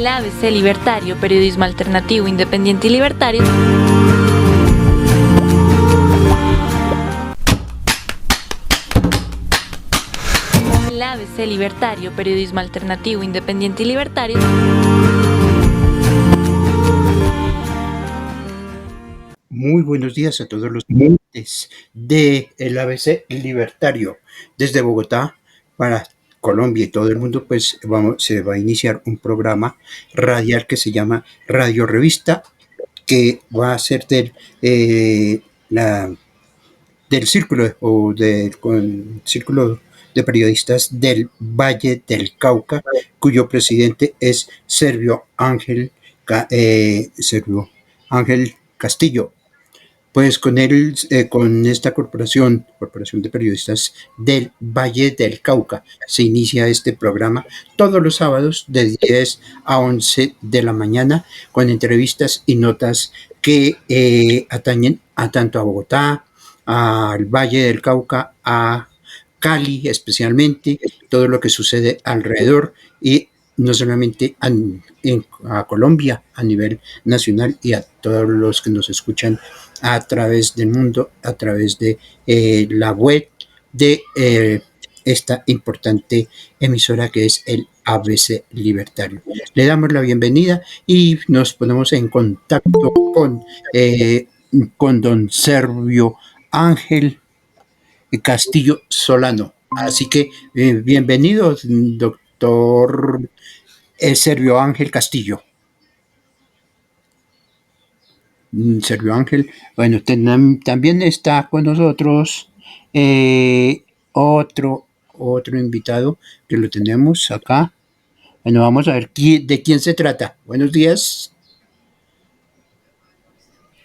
El ABC Libertario, periodismo alternativo, independiente y libertario. El ABC Libertario, periodismo alternativo, independiente y libertario. Muy buenos días a todos los clientes de el ABC Libertario. Desde Bogotá para Colombia y todo el mundo, pues se va a iniciar un programa radial que se llama Radio Revista, que va a ser del círculo círculo de periodistas del Valle del Cauca, cuyo presidente es Servio Ángel Castillo. Pues con él, con esta Corporación de Periodistas del Valle del Cauca, se inicia este programa todos los sábados de 10 a 11 de la mañana, con entrevistas y notas que atañen tanto a Bogotá, al Valle del Cauca, a Cali especialmente, todo lo que sucede alrededor y no solamente a Colombia, a nivel nacional, y a todos los que nos escuchan a través del mundo, a través de la web de esta importante emisora que es el ABC Libertario. Le damos la bienvenida y nos ponemos en contacto con don Servio Ángel Castillo Solano. Así que bienvenido, doctor Servio Ángel Castillo. Servio Ángel, bueno, también está con nosotros otro invitado que lo tenemos acá. Bueno, vamos a ver de quién se trata. Buenos días.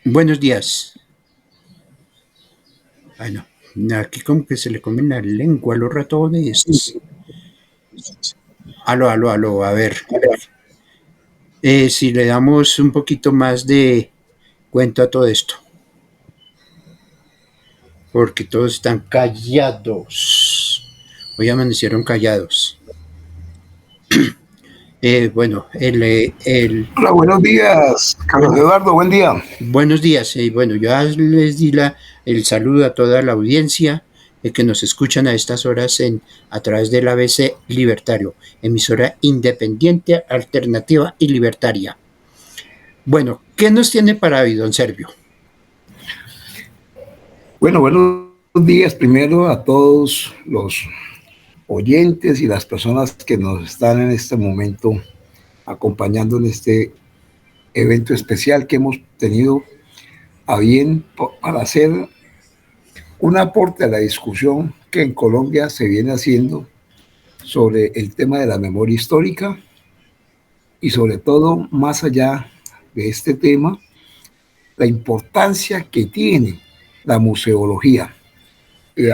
Buenos días. Bueno, aquí como que se le comen la lengua a los ratones. Aló, a ver. Si le damos un poquito más de cuento a todo esto. Porque todos están callados. Hoy amanecieron callados. Bueno, Hola, buenos días, Carlos Eduardo, buen día. Buenos días. Bueno, ya les di el saludo a toda la audiencia que nos escuchan a estas horas a través del ABC Libertario, emisora independiente, alternativa y libertaria. Bueno, ¿qué nos tiene para hoy, don Servio? Bueno, buenos días primero a todos los oyentes y las personas que nos están en este momento acompañando en este evento especial que hemos tenido a bien para hacer un aporte a la discusión que en Colombia se viene haciendo sobre el tema de la memoria histórica y sobre todo, más allá de este tema, la importancia que tiene la museología.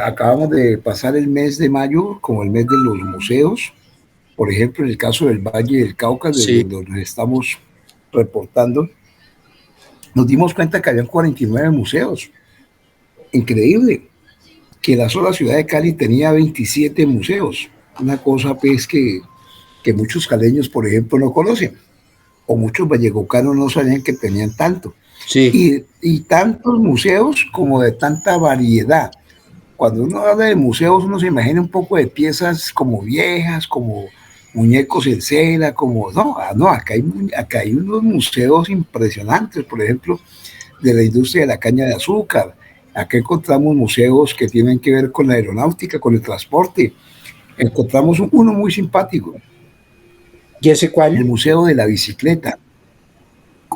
Acabamos de pasar el mes de mayo como el mes de los museos, por ejemplo, en el caso del Valle del Cauca, desde donde nos estamos reportando, nos dimos cuenta que habían 49 museos. Increíble que la sola ciudad de Cali tenía 27 museos, una cosa pues que muchos caleños, por ejemplo, no conocen, o muchos vallecocanos no sabían que tenían tanto. Sí. Y tantos museos como de tanta variedad. Cuando uno habla de museos, uno se imagina un poco de piezas como viejas, como muñecos en cera, como... No, acá hay unos museos impresionantes, por ejemplo, de la industria de la caña de azúcar. Acá encontramos museos que tienen que ver con la aeronáutica, con el transporte. Encontramos uno muy simpático. ¿Y ese cuál? El Museo de la Bicicleta.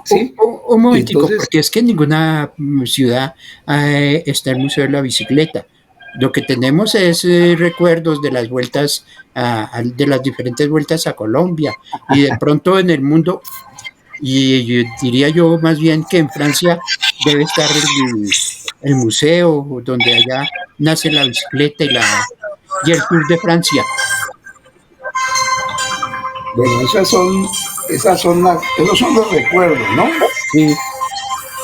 ¿Sí? Un momentico, entonces, porque es que en ninguna ciudad está el Museo de la Bicicleta. Lo que tenemos es recuerdos de las vueltas, de las diferentes vueltas a Colombia y de pronto en el mundo, y diría yo más bien que en Francia debe estar el museo donde allá nace la bicicleta y el Tour de Francia. Bueno, esos son los recuerdos, ¿no? Sí.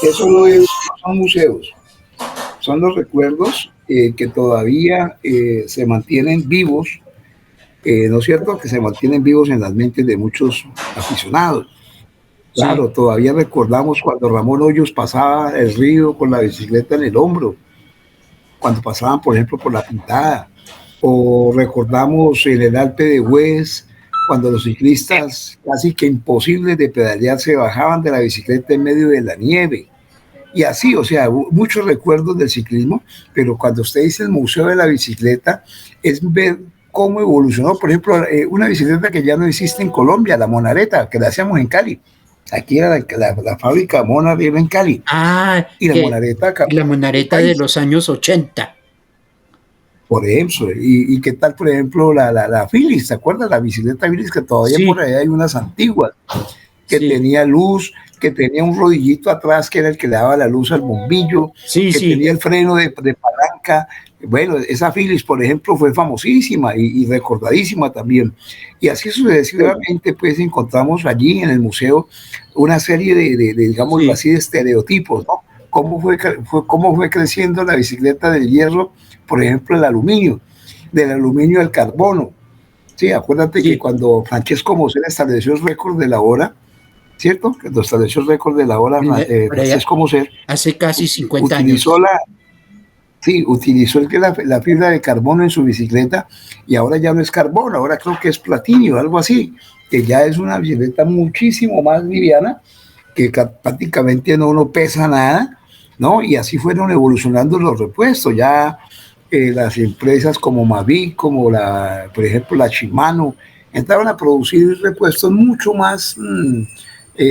Eso no son museos, son los recuerdos que todavía se mantienen vivos ¿no es cierto?, que se mantienen vivos en las mentes de muchos aficionados. Sí, Claro, todavía recordamos cuando Ramón Hoyos pasaba el río con la bicicleta en el hombro, cuando pasaban, por ejemplo, por la Pintada, o recordamos en el Alpe de Hues, cuando los ciclistas casi que imposibles de pedalear se bajaban de la bicicleta en medio de la nieve. Y así, o sea, muchos recuerdos del ciclismo, pero cuando usted dice el Museo de la Bicicleta, es ver cómo evolucionó, por ejemplo, una bicicleta que ya no existe en Colombia, la Monareta, que la hacíamos en Cali. Aquí era la fábrica Mona era en Cali. ah, Y la que Monareta acá la en el monareta de país, los años 80. por ejemplo. Y qué tal, por ejemplo, la Philips, ¿te acuerdas? La bicicleta Philips, que todavía por Sí, ahí hay unas antiguas, que sí, tenía luz, que tenía un rodillito atrás que era el que le daba la luz al bombillo, sí, que sí, tenía el freno de palanca. Bueno, esa Philips, por ejemplo, fue famosísima y recordadísima también. Y así sucesivamente, pues encontramos allí en el museo una serie digámoslo sí, así, de estereotipos, ¿no? Cómo fue creciendo la bicicleta del hierro, por ejemplo, el aluminio, del aluminio al carbono. Sí, acuérdate que sí. cuando Francesco Mosera estableció el récord de la hora, ¿cierto? Que nos estableció el récord de la hora, Por allá, Francesco Moser hace casi 50 utilizó años. utilizó la fibra de carbono en su bicicleta y ahora ya no es carbono, ahora creo que es platinio, algo así, que ya es una bicicleta muchísimo más liviana, que prácticamente no pesa nada, ¿no? Y así fueron evolucionando los repuestos, ya las empresas como Mavic, como por ejemplo la Shimano, entraron a producir repuestos mucho más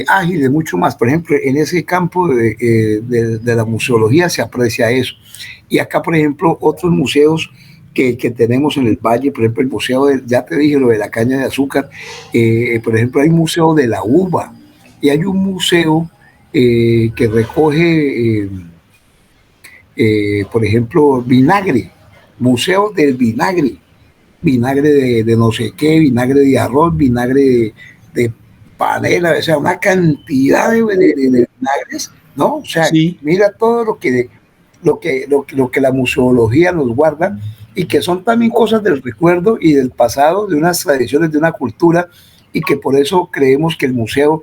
ágiles, mucho más. Por ejemplo, en ese campo de la museología se aprecia eso. Y acá, por ejemplo, otros museos que tenemos en el valle, por ejemplo, el museo, ya te dije lo de la caña de azúcar, por ejemplo, hay un museo de la uva y hay un museo que recoge, por ejemplo, vinagre, museo del vinagre, vinagre de no sé qué, vinagre de arroz, vinagre de panela, o sea, una cantidad de vinagres, ¿no? O sea, Sí, mira todo lo que la museología nos guarda y que son también cosas del recuerdo y del pasado, de unas tradiciones, de una cultura, y que por eso creemos que el museo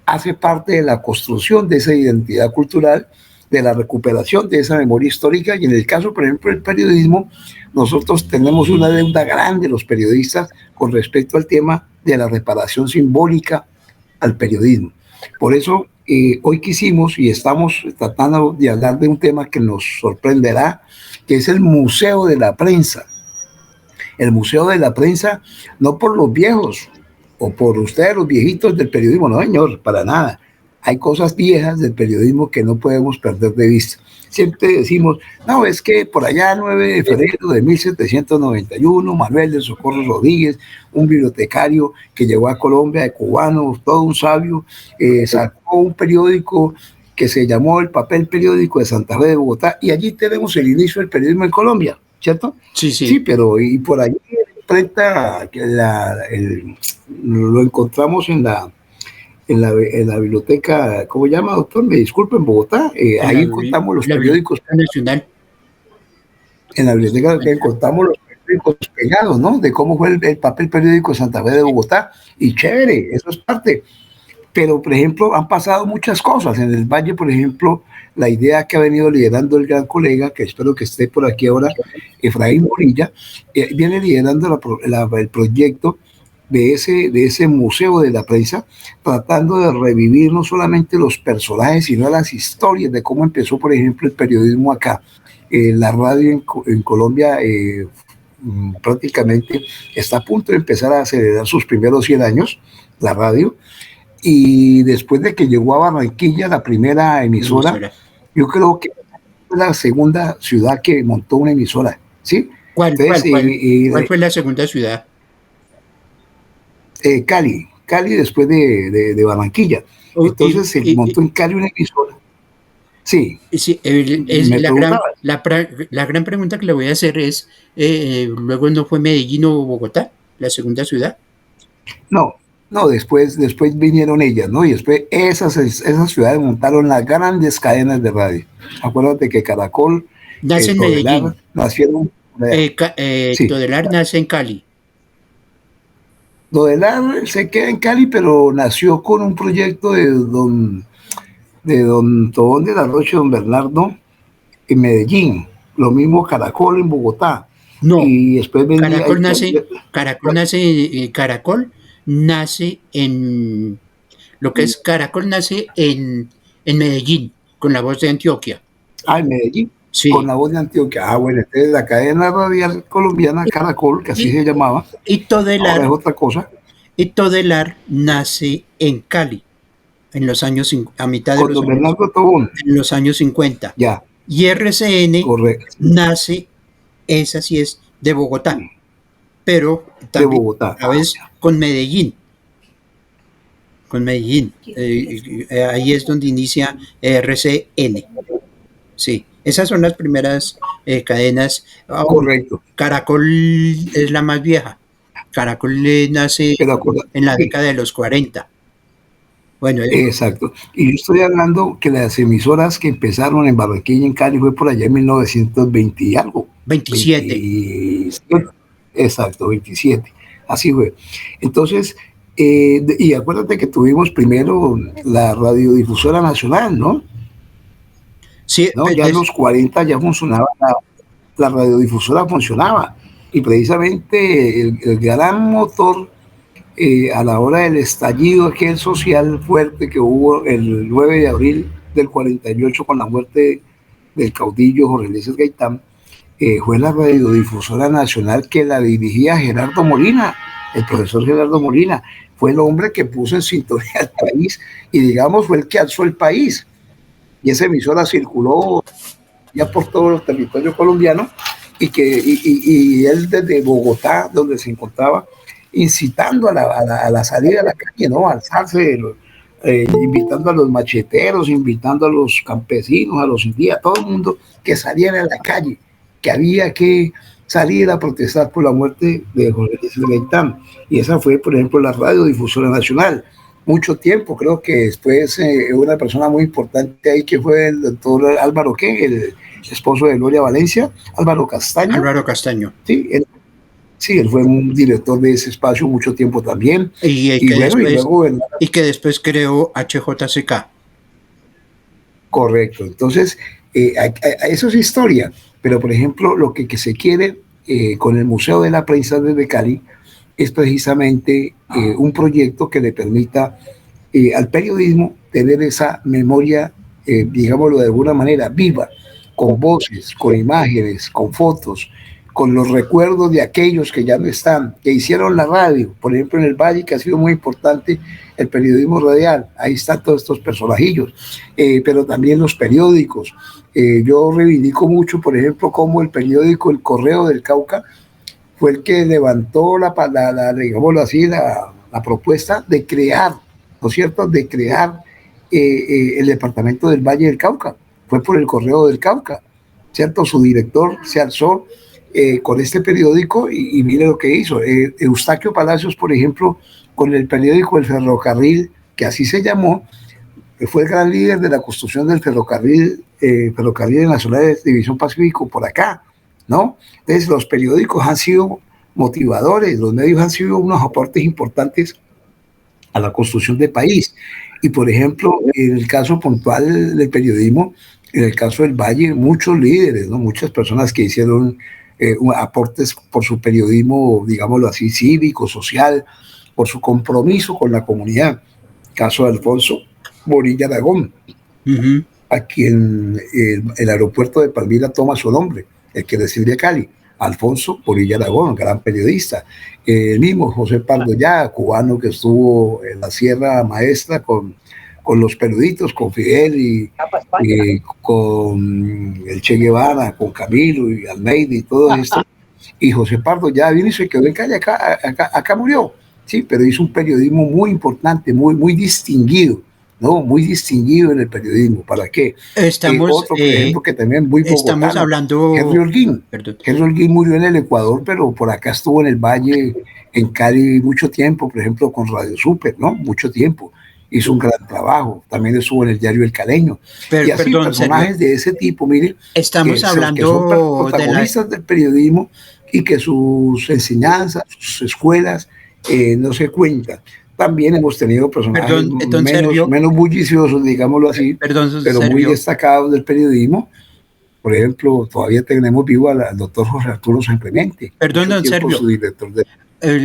hace parte de la construcción de esa identidad cultural, de la recuperación de esa memoria histórica. Y en el caso, por ejemplo, del periodismo, nosotros tenemos una deuda grande, los periodistas, con respecto al tema de la reparación simbólica al periodismo. Por eso, hoy quisimos y estamos tratando de hablar de un tema que nos sorprenderá, que es el Museo de la Prensa. El Museo de la Prensa, no por los viejos o por ustedes los viejitos del periodismo, no señor, para nada. Hay cosas viejas del periodismo que no podemos perder de vista. Siempre decimos, no, es que por allá el 9 de febrero de 1791, Manuel de Socorro Rodríguez, un bibliotecario que llegó a Colombia de cubano, todo un sabio, sacó un periódico que se llamó El Papel Periódico de Santa Fe de Bogotá, y allí tenemos el inicio del periodismo en Colombia, ¿cierto? sí, Sí, sí. pero y por ahí enfrenta lo encontramos en la biblioteca, ¿cómo se llama, doctor? Me disculpe, en Bogotá. En Ahí encontramos los la periódicos, Biblioteca Nacional. en la biblioteca que encontramos los periódicos pegados, ¿no? De cómo fue el papel periódico de Santa Fe de Bogotá. Y chévere, eso es parte. Pero, por ejemplo, han pasado muchas cosas. En el Valle, por ejemplo, la idea que ha venido liderando el gran colega, que espero que esté por aquí ahora, Efraín Morilla, viene liderando el proyecto de ese museo de la prensa, tratando de revivir no solamente los personajes, sino las historias de cómo empezó, por ejemplo, el periodismo acá. La radio en Colombia prácticamente está a punto de empezar a acelerar sus primeros 100 años, la radio, y después de que llegó a Barranquilla la primera emisora, Emisora. yo creo que fue la segunda ciudad que montó una emisora, ¿sí? ¿Cuál, Entonces, cuál, cuál? ¿Cuál fue la segunda ciudad? Cali después de Barranquilla. Oh, Entonces se montó en Cali una emisora. Sí, sí, es me preguntaba. la gran pregunta que le voy a hacer es, ¿luego no fue Medellín o Bogotá, la segunda ciudad? No, no, después vinieron ellas, ¿no? Y después esas ciudades montaron las grandes cadenas de radio. Acuérdate que Caracol, Nace en Todelar, Medellín. nacieron. Todelar Sí, nace en Cali. Dodelar se queda en Cali, pero nació con un proyecto de don Tobón de la Rocha, don Bernardo, en Medellín. Lo mismo Caracol en Bogotá. No, Y después vendía... Caracol nace en, lo que es Caracol nace en Medellín, con la voz de Antioquia. En Medellín, con Sí. la voz de Antioquia. Bueno, entonces la cadena radial colombiana Caracol, que así Y, se llamaba, y ahora es Todelar, otra cosa, y Todelar nace en Cali, en los años, a mitad de con los don años, Bernardo Tobón. en los años 50. Ya, Y RCN correcto, nace, esa sí es de Bogotá, pero de también Bogotá. a veces con Medellín. Ahí es donde inicia RCN. Sí, esas son las primeras cadenas. Correcto. Caracol es la más vieja. Caracol nace Pero acuerda, en la sí, década de los 40. Bueno, exacto. Y yo estoy hablando que las emisoras que empezaron en Barranquilla, en Cali, fue por allá en 1920 y algo. 27. 27. Exacto, 27. Así fue. Entonces, y acuérdate que tuvimos primero la radiodifusora nacional, ¿no? Sí, ¿No? Ya en los 40 ya funcionaba, la radiodifusora funcionaba. Y precisamente el gran motor a la hora del estallido aquel social fuerte que hubo el 9 de abril del 48 con la muerte del caudillo Jorge Eliezer Gaitán, fue la radiodifusora nacional que la dirigía Gerardo Molina, el profesor Gerardo Molina. Fue el hombre que puso en sintonía al país y digamos fue el que alzó el país. Y esa emisora circuló ya por todos los territorios colombianos y él desde Bogotá, donde se encontraba, incitando a la salida a la calle, ¿no? A alzarse, invitando a los macheteros, invitando a los campesinos, a los indígenas, a todo el mundo que saliera a la calle, que había que salir a protestar por la muerte de Jorge Eliezer Gaitán. Y esa fue, por ejemplo, la radiodifusora nacional. Mucho tiempo, creo que después una persona muy importante ahí que fue el doctor Álvaro, ¿qué? El esposo de Gloria Valencia, Álvaro Castaño. Álvaro Castaño. Sí, él fue un director de ese espacio mucho tiempo también. Y que después creó HJCK. Correcto. Entonces, eso es historia. Pero, por ejemplo, lo que se quiere con el Museo de la Prensa desde Cali es precisamente un proyecto que le permita al periodismo tener esa memoria, digámoslo de alguna manera, viva, con voces, con imágenes, con fotos, con los recuerdos de aquellos que ya no están, que hicieron la radio, por ejemplo en el Valle, que ha sido muy importante el periodismo radial, ahí están todos estos personajillos, pero también los periódicos. Yo reivindico mucho, por ejemplo, como el periódico El Correo del Cauca fue el que levantó digámoslo así, la propuesta de crear, ¿no es cierto?, de crear el departamento del Valle del Cauca. Fue por el Correo del Cauca, ¿cierto? Su director se alzó con este periódico y mire lo que hizo. Eustaquio Palacios, por ejemplo, con el periódico El Ferrocarril, que así se llamó, fue el gran líder de la construcción del ferrocarril nacional de División Pacífico por acá, ¿no? Entonces los periódicos han sido motivadores, los medios han sido unos aportes importantes a la construcción del país. Y por ejemplo, en el caso puntual del periodismo, en el caso del Valle, muchos líderes, ¿no? Muchas personas que hicieron aportes por su periodismo, digámoslo así, cívico, social, por su compromiso con la comunidad. Caso de Alfonso Borilla Aragón, a quien el aeropuerto de Palmira toma su nombre, el que recibe a Cali, Alfonso Borilla Aragón, gran periodista. El mismo José Pardo Ya, cubano que estuvo en la Sierra Maestra con los peruditos, con Fidel y con el Che Guevara, con Camilo y Almeida y todo esto. Y José Pardo Ya vino y se quedó en Cali, acá murió, sí, pero hizo un periodismo muy importante, muy distinguido. No, muy distinguido en el periodismo. ¿Para qué? Otro, por ejemplo, que también muy bogotano. Estamos hablando... Henry Holguín. Henry Holguín murió en el Ecuador, pero por acá estuvo en el Valle, en Cali, mucho tiempo, por ejemplo, con Radio Super, ¿no? Mucho tiempo. Hizo un gran trabajo. También estuvo en el diario El Caleño. Y así, personajes de ese tipo, mire, estamos hablando que son protagonistas del periodismo y que sus enseñanzas, sus escuelas, no se cuenta. También hemos tenido personajes Perdón, don Sergio, menos bulliciosos, digámoslo así, perdón, don pero muy Sergio, destacados del periodismo. Por ejemplo, todavía tenemos vivo al doctor José Arturo San Clemente, perdón, mucho don tiempo Sergio, su director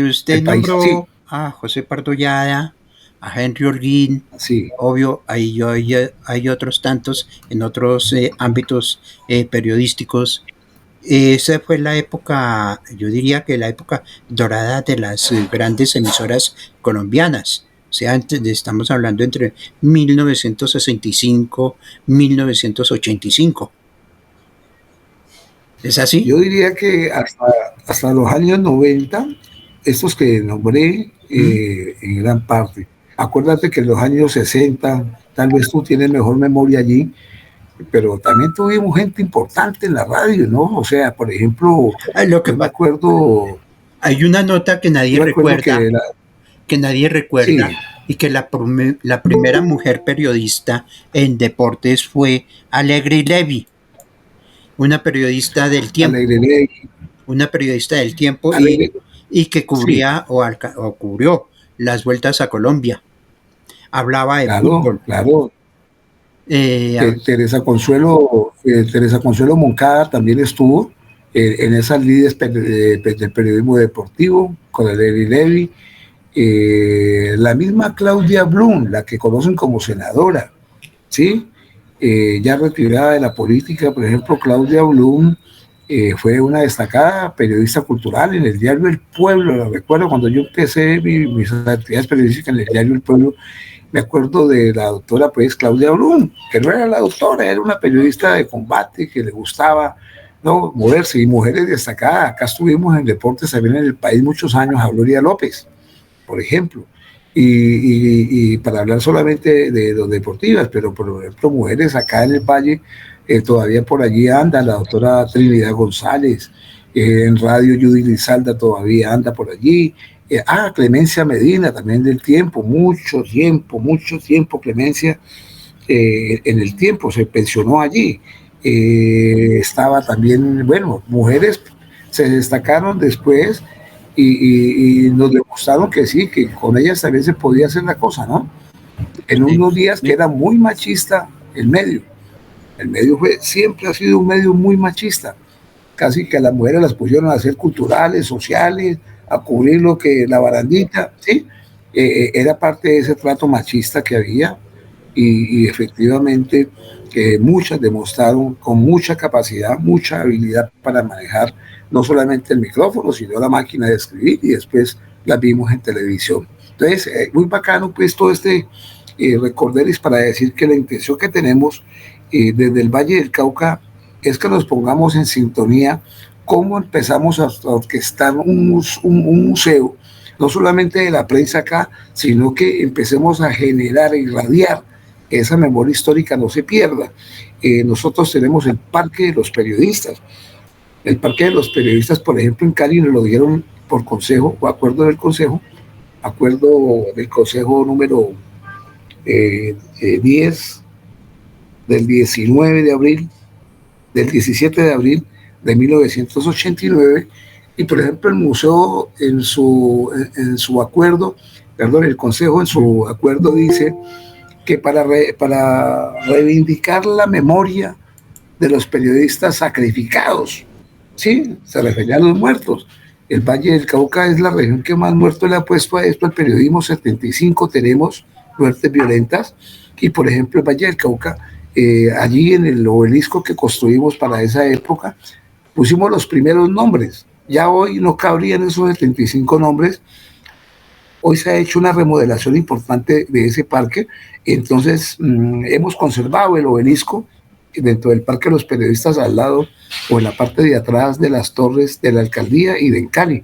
usted del país. Sí, nombró a José Pardollada, a Henry Holguín, sí. obvio, hay otros tantos en otros ámbitos periodísticos. Esa fue la época, yo diría que la época dorada de las grandes emisoras colombianas. O sea, estamos hablando entre 1965 y 1985. ¿Es así? Yo diría que hasta los años 90, estos que nombré, ¿Mm? en gran parte. Acuérdate que en los años 60, tal vez tú tienes mejor memoria allí, pero también tuvimos gente importante en la radio, ¿no? O sea, por ejemplo, Lo que yo me acuerdo, hay una nota yo me acuerdo que que nadie recuerda, sí, y que la primera mujer periodista en deportes fue Alegre Levy, una periodista del tiempo, Alegre, una periodista del tiempo Alegre, y que sí, cubría o cubrió las vueltas a Colombia. Hablaba de claro, fútbol. claro. Eh, Teresa Consuelo Moncada también estuvo en esas líderes del periodismo deportivo con el Eli Levy. La misma Claudia Blum, la que conocen como senadora, ¿sí? Ya retirada de la política, por ejemplo, Claudia Blum fue una destacada periodista cultural en el diario El Pueblo. Lo recuerdo cuando yo empecé mis actividades periodísticas en el diario El Pueblo. Me acuerdo de la doctora, pues, Claudia Blum, que no era la doctora, era una periodista de combate que le gustaba, ¿no?, moverse, y mujeres destacadas. Acá estuvimos en deportes también en el país muchos años, a Gloria López, por ejemplo. Y para hablar solamente de los deportivas, pero por ejemplo, mujeres acá en el Valle, todavía por allí anda la doctora Trinidad González, en radio Judy Lizalda todavía anda por allí. Clemencia Medina, también del tiempo, mucho tiempo, Clemencia, en el tiempo, se pensionó allí. Estaba también, bueno, mujeres se destacaron después y nos demostraron que sí, que con ellas también se podía hacer la cosa, ¿no? En unos días que era muy machista el medio. El medio siempre ha sido un medio muy machista. Casi que a las mujeres las pusieron a hacer culturales, sociales, a cubrir lo que la barandita, ¿sí? Era parte de ese trato machista que había, y efectivamente muchas demostraron con mucha capacidad, mucha habilidad para manejar no solamente el micrófono, sino la máquina de escribir, y después las vimos en televisión. Entonces, muy bacano pues todo este recorderis para decir que la intención que tenemos desde el Valle del Cauca es que nos pongamos en sintonía cómo empezamos a orquestar un museo, no solamente de la prensa acá, sino que empecemos a generar, a irradiar esa memoria histórica, no se pierda. Nosotros tenemos el Parque de los Periodistas. El Parque de los Periodistas, por ejemplo, en Cali nos lo dieron por consejo o acuerdo del consejo número 10 del 19 de abril, del 17 de abril de 1989, y por ejemplo el museo en su acuerdo, perdón, el consejo en su acuerdo dice que para reivindicar la memoria de los periodistas sacrificados, ¿sí? Se refería a los muertos. El Valle del Cauca es la región que más muertos le ha puesto a esto al periodismo. 75 tenemos muertes violentas, y por ejemplo el Valle del Cauca, allí en el obelisco que construimos para esa época, pusimos los primeros nombres. Ya hoy no cabrían esos 75 nombres. Hoy se ha hecho una remodelación importante de ese parque, entonces hemos conservado el obelisco dentro del Parque de los Periodistas, al lado o en la parte de atrás de las torres de la alcaldía y de Cali,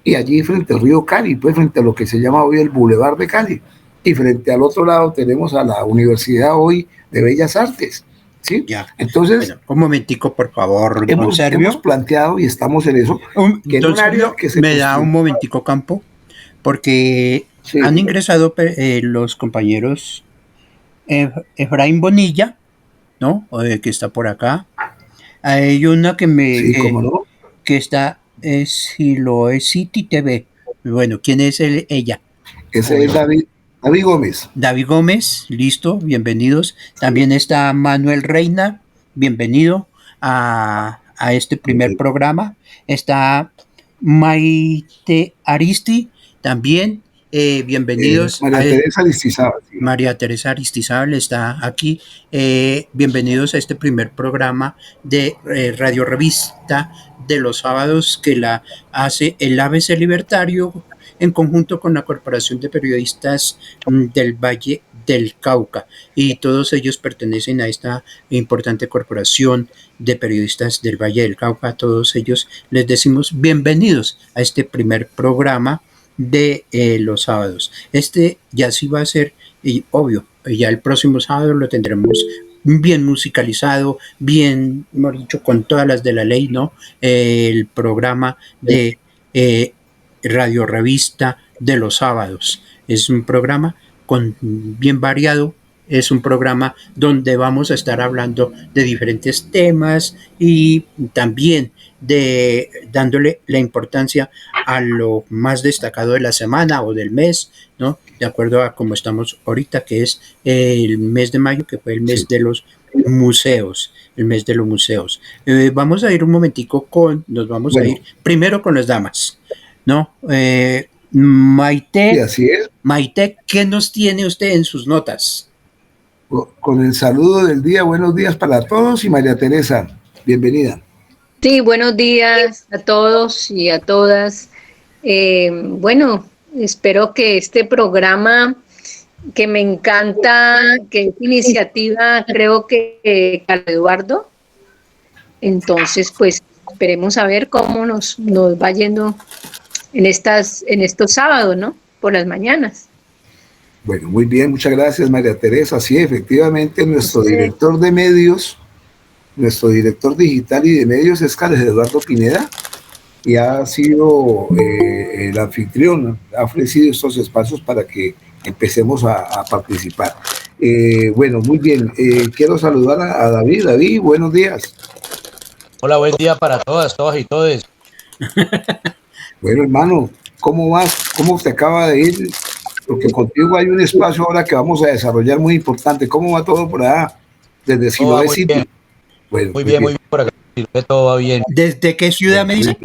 y allí frente al río Cali, pues frente a lo que se llama hoy el Boulevard de Cali, y frente al otro lado tenemos a la Universidad hoy de Bellas Artes, ¿sí? Ya. Entonces, Bueno, un momentico, por favor, don Servio. Hemos planteado y estamos en eso, que en un área que se me da un momentico, Campo, porque sí, han ingresado los compañeros Efraín Bonilla, ¿no? Que está por acá. Hay una que me... Sí, cómo no. Que está, Siloe City TV. Bueno, ¿quién es ella? Ese es David Gómez. David Gómez, listo, bienvenidos. También está Manuel Reina, bienvenido a este primer programa. Está Maite Aristi, también bienvenidos María Teresa Aristizábal. Sí. María Teresa Aristizábal está aquí. Bienvenidos a este primer programa de Radio Revista de los sábados que la hace el ABC Libertario en conjunto con la Corporación de Periodistas del Valle del Cauca, y todos ellos pertenecen a esta importante corporación de periodistas del Valle del Cauca. A todos ellos les decimos bienvenidos a este primer programa de los sábados. Este ya sí va a ser, y obvio, ya el próximo sábado lo tendremos bien musicalizado, bien, hemos dicho, con todas las de la ley, ¿no? El programa de Radio Revista de los sábados. Es un programa bien variado, es un programa donde vamos a estar hablando de diferentes temas y también dándole la importancia a lo más destacado de la semana o del mes, ¿no? De acuerdo a cómo estamos ahorita, que es el mes de mayo, que fue el mes de los museos, el mes de los museos. Vamos a ir un momentico nos vamos a ir primero con las damas, ¿no? Maite, sí, así es. Maite, ¿qué nos tiene usted en sus notas? Con el saludo del día, buenos días para todos, y María Teresa, bienvenida. Sí, buenos días a todos y a todas. Bueno, espero que este programa, que me encanta, que es iniciativa, creo que Carlos Eduardo, entonces pues esperemos a ver cómo nos va yendo en estos sábados, ¿no? Por las mañanas. Bueno, muy bien, muchas gracias, María Teresa. Sí, efectivamente, nuestro director de medios, nuestro director digital y de medios es Carlos Eduardo Pineda, y ha sido el anfitrión, ha ofrecido estos espacios para que empecemos a participar. Bueno, muy bien, quiero saludar a David. David, buenos días. Hola, buen día para todas y todos. Bueno, hermano, ¿cómo vas? ¿Cómo te acaba de ir? Porque contigo hay un espacio ahora que vamos a desarrollar muy importante. ¿Cómo va todo por allá? Desde Siloé City. Bueno, muy bien por acá. Todo va bien. ¿Desde qué ciudad me dice?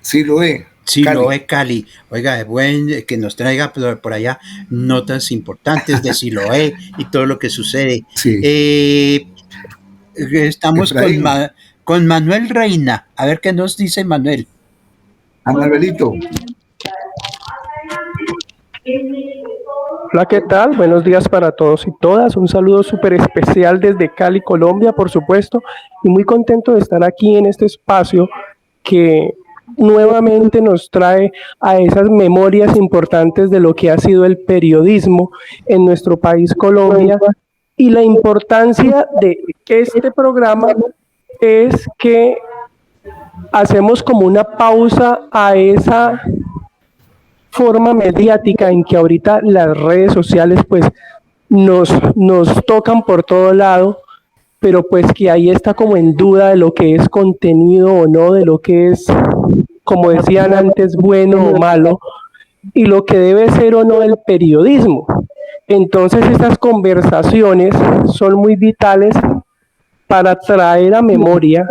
Siloé. Siloé, Cali. Oiga, es bueno que nos traiga por allá notas importantes de Siloé y todo lo que sucede. Sí. Estamos con Manuel Reina. A ver qué nos dice Manuel. A Manuelito. Hola, ¿qué tal? Buenos días para todos y todas. Un saludo súper especial desde Cali, Colombia, por supuesto, y muy contento de estar aquí en este espacio que nuevamente nos trae a esas memorias importantes de lo que ha sido el periodismo en nuestro país, Colombia, y la importancia de este programa es que hacemos como una pausa a esa forma mediática en que ahorita las redes sociales pues nos tocan por todo lado, pero pues que ahí está como en duda de lo que es contenido o no, de lo que es, como decían antes, bueno o malo, y lo que debe ser o no el periodismo. Entonces estas conversaciones son muy vitales para traer a memoria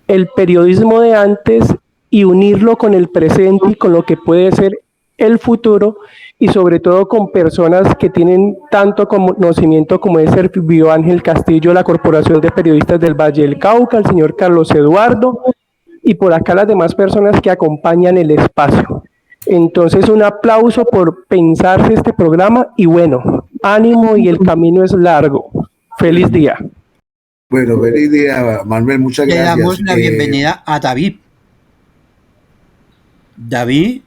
el periodismo de antes y unirlo con el presente y con lo que puede ser el futuro, y sobre todo con personas que tienen tanto conocimiento como es Servio Ángel Castillo, la Corporación de Periodistas del Valle del Cauca, el señor Carlos Eduardo, y por acá las demás personas que acompañan el espacio. Entonces, un aplauso por pensarse este programa y bueno, ánimo, y el camino es largo. Feliz día. Bueno, feliz día, Manuel, muchas gracias. Le damos la bienvenida a David. David,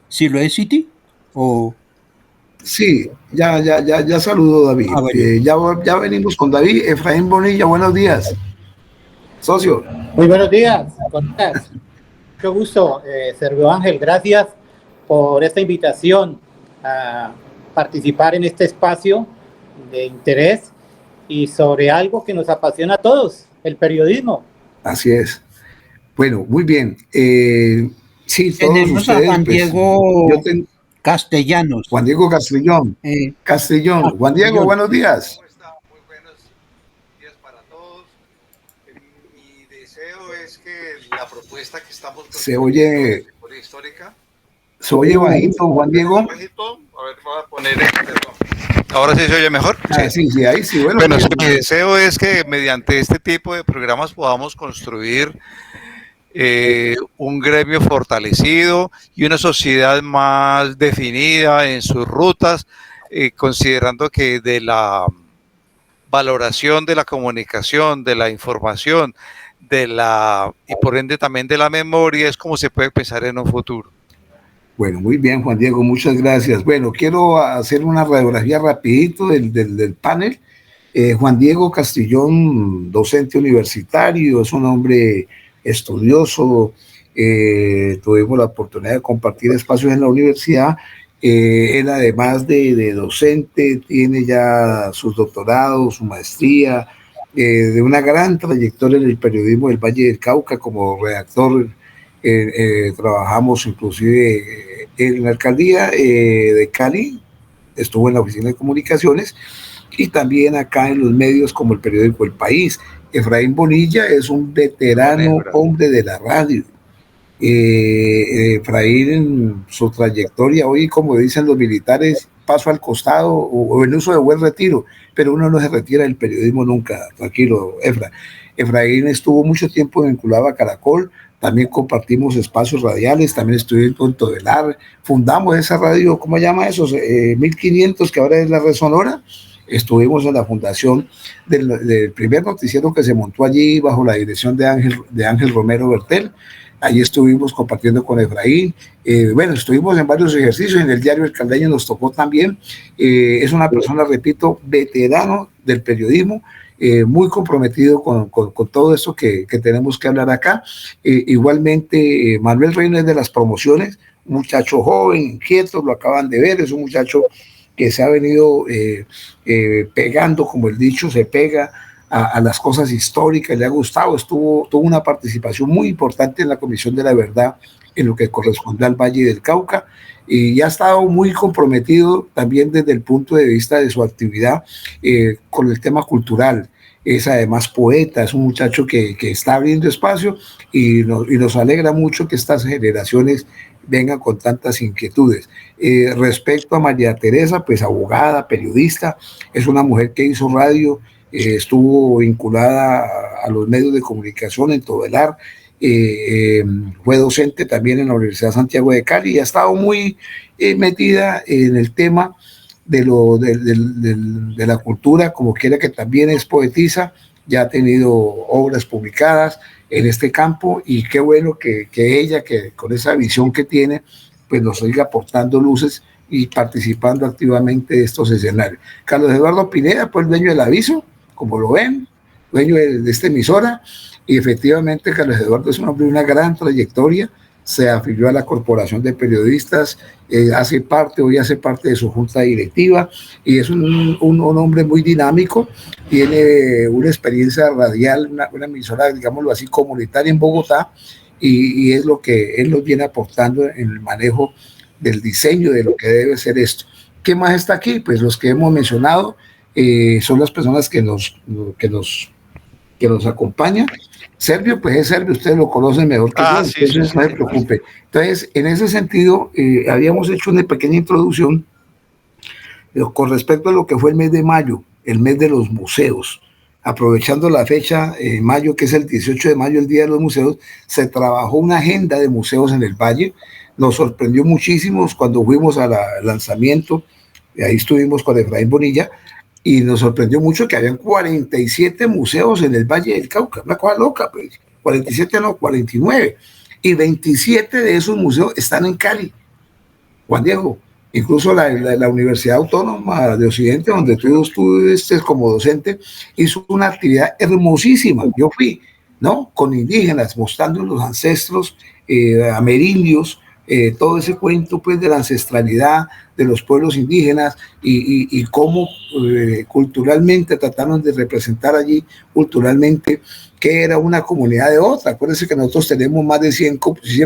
¿Siloé City? ¿O? Sí, ya saludo, David. Bueno. Ya venimos con David. Efraín Bonilla, buenos días. Socio. Muy buenos días. Mucho gusto, Servio Ángel. Gracias por esta invitación a participar en este espacio de interés y sobre algo que nos apasiona a todos, el periodismo. Así es. Bueno, muy bien. Sí, todos Tenemos a ustedes, Juan pues, Diego Castellanos. Juan Diego Castellón. Juan Diego, Castellón. buenos días. ¿Cómo está? Muy buenos días para todos. Mi deseo es que la propuesta que estamos Se oye histórica. Se oye bajito, Juan Diego. Bajito. A ver, voy a poner perdón. Ahora sí se oye mejor. Sí, ahí sí. Bueno, sí, mi deseo es que mediante este tipo de programas podamos construir un gremio fortalecido y una sociedad más definida en sus rutas, considerando que de la valoración de la comunicación, de la información, y por ende también de la memoria, es como se puede pensar en un futuro. Bueno, muy bien, Juan Diego, muchas gracias. Bueno, quiero hacer una radiografía rapidito del panel. Juan Diego Castellón, docente universitario, es un hombre estudioso, tuvimos la oportunidad de compartir espacios en la universidad. Él, además de docente, tiene ya sus doctorados, su maestría, de una gran trayectoria en el periodismo del Valle del Cauca como redactor. Trabajamos inclusive en la alcaldía de Cali, estuvo en la oficina de comunicaciones y también acá en los medios como el periódico El País. Efraín Bonilla es un veterano hombre de la radio. Efraín, en su trayectoria hoy, como dicen los militares, paso al costado o en uso de buen retiro, pero uno no se retira del periodismo nunca, tranquilo, Efraín estuvo mucho tiempo vinculado a Caracol, también compartimos espacios radiales, también estuve en Punto del Ar, fundamos esa radio, ¿cómo se llama eso? 1500, que ahora es la Red Sonora. Estuvimos en la fundación del primer noticiero que se montó allí bajo la dirección de Ángel Romero Bertel. Ahí estuvimos compartiendo con Efraín. Bueno, estuvimos en varios ejercicios, en el diario El Caldeño nos tocó también. Es una persona, repito, veterano del periodismo, muy comprometido con todo esto que tenemos que hablar acá. Igualmente, Manuel Reino es de las promociones, un muchacho joven, inquieto, lo acaban de ver, es un muchacho que se ha venido pegando, como el dicho, se pega a las cosas históricas, le ha gustado, tuvo una participación muy importante en la Comisión de la Verdad en lo que corresponde al Valle del Cauca, y ha estado muy comprometido también desde el punto de vista de su actividad con el tema cultural. Es además poeta, es un muchacho que está abriendo espacio y nos alegra mucho que estas generaciones vengan con tantas inquietudes. Respecto a María Teresa, pues abogada, periodista, es una mujer que hizo radio, estuvo vinculada a los medios de comunicación en Todelar, fue docente también en la Universidad Santiago de Cali y ha estado muy metida en el tema de la cultura, como quiera, que también es poetisa, ya ha tenido obras publicadas en este campo, y qué bueno que ella, que con esa visión que tiene, pues nos siga aportando luces y participando activamente de estos escenarios. Carlos Eduardo Pineda, pues dueño del Aviso, como lo ven, dueño de esta emisora, y efectivamente Carlos Eduardo es un hombre de una gran trayectoria, se afilió a la Corporación de Periodistas, hoy hace parte de su junta directiva, y es un hombre muy dinámico, tiene una experiencia radial, una emisora, digámoslo así, comunitaria en Bogotá, y es lo que él nos viene aportando en el manejo del diseño de lo que debe ser esto. ¿Qué más está aquí? Pues los que hemos mencionado son las personas que nos acompañan. Servio, pues es Servio, ustedes lo conocen mejor que yo, Sí, entonces no se preocupe. Entonces, en ese sentido, habíamos hecho una pequeña introducción con respecto a lo que fue el mes de mayo, el mes de los museos. Aprovechando la fecha en mayo, que es el 18 de mayo, el Día de los Museos, se trabajó una agenda de museos en el Valle. Nos sorprendió muchísimo cuando fuimos al lanzamiento, ahí estuvimos con Efraín Bonilla, y nos sorprendió mucho que habían 47 museos en el Valle del Cauca, una cosa loca, pues, 47 no, 49, y 27 de esos museos están en Cali, Juan Diego. Incluso la Universidad Autónoma de Occidente, donde tú estuviste como docente, hizo una actividad hermosísima. Yo fui, ¿no? Con indígenas, mostrando los ancestros amerindios, todo ese cuento, pues, de la ancestralidad de los pueblos indígenas y cómo culturalmente trataron de representar allí culturalmente que era una comunidad de otra. Acuérdense que nosotros tenemos más de 100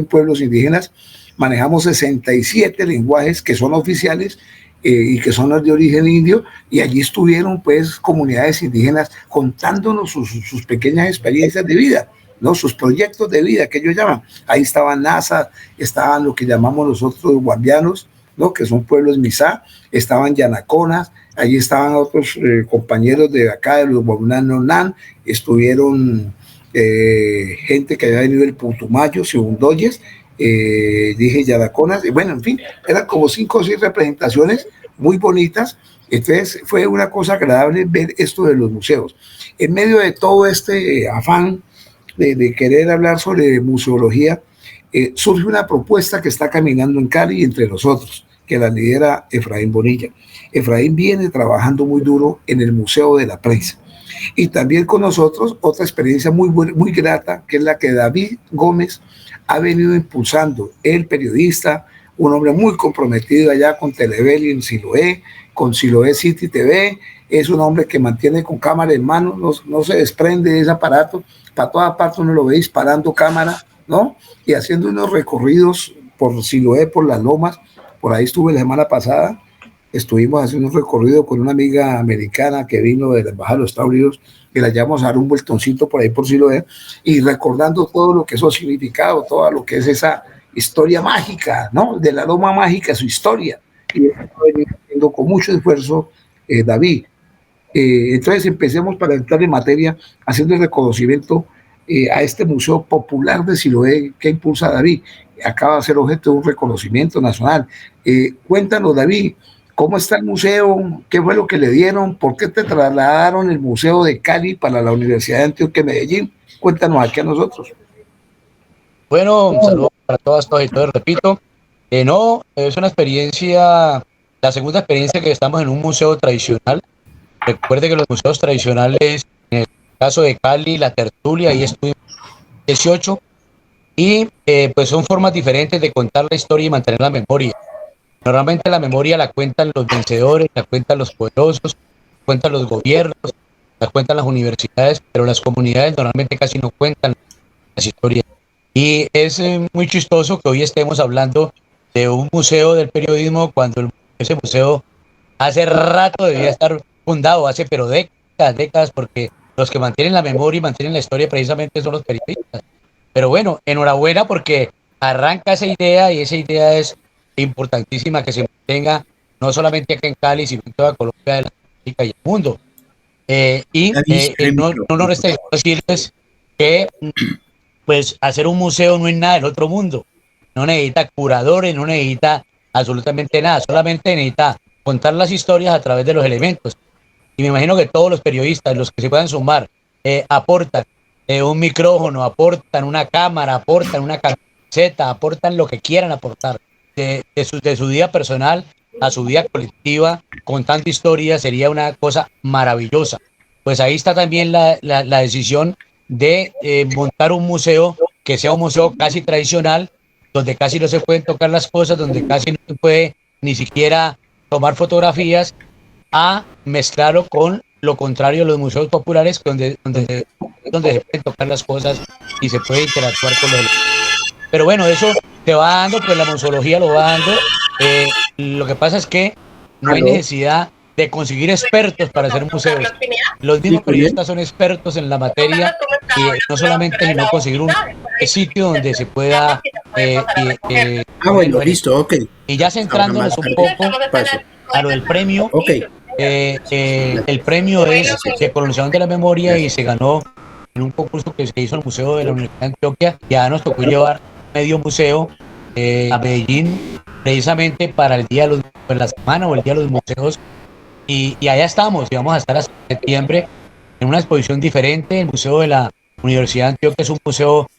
pueblos indígenas, manejamos 67 lenguajes que son oficiales y que son los de origen indio, y allí estuvieron pues comunidades indígenas contándonos sus pequeñas experiencias de vida, ¿no? Sus proyectos de vida que ellos llaman. Ahí estaban NASA, estaban lo que llamamos nosotros guardianos, ¿no? Que son pueblos Misá, estaban Yanaconas, allí estaban otros compañeros de acá, de los Guamunan, estuvieron gente que había venido del Putumayo, Segundoyes, dije Yanaconas, y bueno, en fin, eran como 5 o 6 representaciones muy bonitas. Entonces fue una cosa agradable ver esto de los museos. En medio de todo este afán de querer hablar sobre museología, surge una propuesta que está caminando en Cali entre nosotros, que la lidera Efraín Bonilla. Efraín viene trabajando muy duro en el Museo de la Prensa. Y también con nosotros otra experiencia muy grata, que es la que David Gómez ha venido impulsando. El periodista, un hombre muy comprometido allá con Televel y en Siloé, con Siloé City TV, es un hombre que mantiene con cámara en mano, no se desprende de ese aparato, para toda parte uno lo ve disparando cámara, ¿no? Y haciendo unos recorridos por Siloé, por las lomas. Por ahí estuve la semana pasada, estuvimos haciendo un recorrido con una amiga americana que vino de la Embajada de los Estados Unidos, que la llevamos a dar un vueltoncito por ahí por Siloé, y recordando todo lo que eso ha significado, todo lo que es esa historia mágica, ¿no? De la loma mágica, su historia. Y eso está haciendo con mucho esfuerzo David. Entonces empecemos para entrar en materia haciendo el reconocimiento a este Museo Popular de Siloé que impulsa David. Acaba de ser objeto de un reconocimiento nacional. Cuéntanos, David, ¿cómo está el museo? ¿Qué fue lo que le dieron? ¿Por qué te trasladaron el Museo de Cali para la Universidad de Antioquia de Medellín? Cuéntanos aquí a nosotros. Bueno, un saludo para todas y todos. Repito, no, es una experiencia, la segunda experiencia que estamos en un museo tradicional. Recuerde que los museos tradicionales, en el caso de Cali, la Tertulia, ahí estuvimos 18, y pues son formas diferentes de contar la historia y mantener la memoria. Normalmente la memoria la cuentan los vencedores, la cuentan los poderosos, la cuentan los gobiernos, la cuentan las universidades, pero las comunidades normalmente casi no cuentan las historias. Y es muy chistoso que hoy estemos hablando de un museo del periodismo cuando ese museo hace rato debía estar fundado, pero décadas, porque los que mantienen la memoria y mantienen la historia precisamente son los periodistas. Pero bueno, enhorabuena porque arranca esa idea, y esa idea es importantísima que se mantenga no solamente aquí en Cali, sino en toda Colombia, de la América y el mundo. No resta decirles que pues hacer un museo no es nada del otro mundo. No necesita curadores, no necesita absolutamente nada, solamente necesita contar las historias a través de los elementos. Y me imagino que todos los periodistas, los que se puedan sumar, aportan un micrófono, aportan una cámara, aportan una camiseta, aportan lo que quieran aportar. De su vida personal a su vida colectiva, contando historias, sería una cosa maravillosa. Pues ahí está también la decisión de montar un museo que sea un museo casi tradicional, donde casi no se pueden tocar las cosas, donde casi no se puede ni siquiera tomar fotografías, a mezclarlo con lo contrario de los museos populares, donde se pueden tocar las cosas y se puede interactuar con los. Pero bueno, eso te va dando, pues la museología lo va dando. Lo que pasa es que no hay necesidad de conseguir expertos para hacer museos. Los mismos periodistas son expertos en la materia, y no solamente sino conseguir un sitio donde se pueda bueno, listo, ok. Y ya centrándonos un poco a lo del premio. Okay. El premio es de colonización de la memoria y se ganó en un concurso que se hizo en el Museo de la Universidad de Antioquia. Ya nos tocó llevar medio museo a Medellín precisamente para el día de la semana o el día de los museos, y allá estamos, y vamos a estar hasta septiembre en una exposición diferente. El Museo de la Universidad de Antioquia es un museo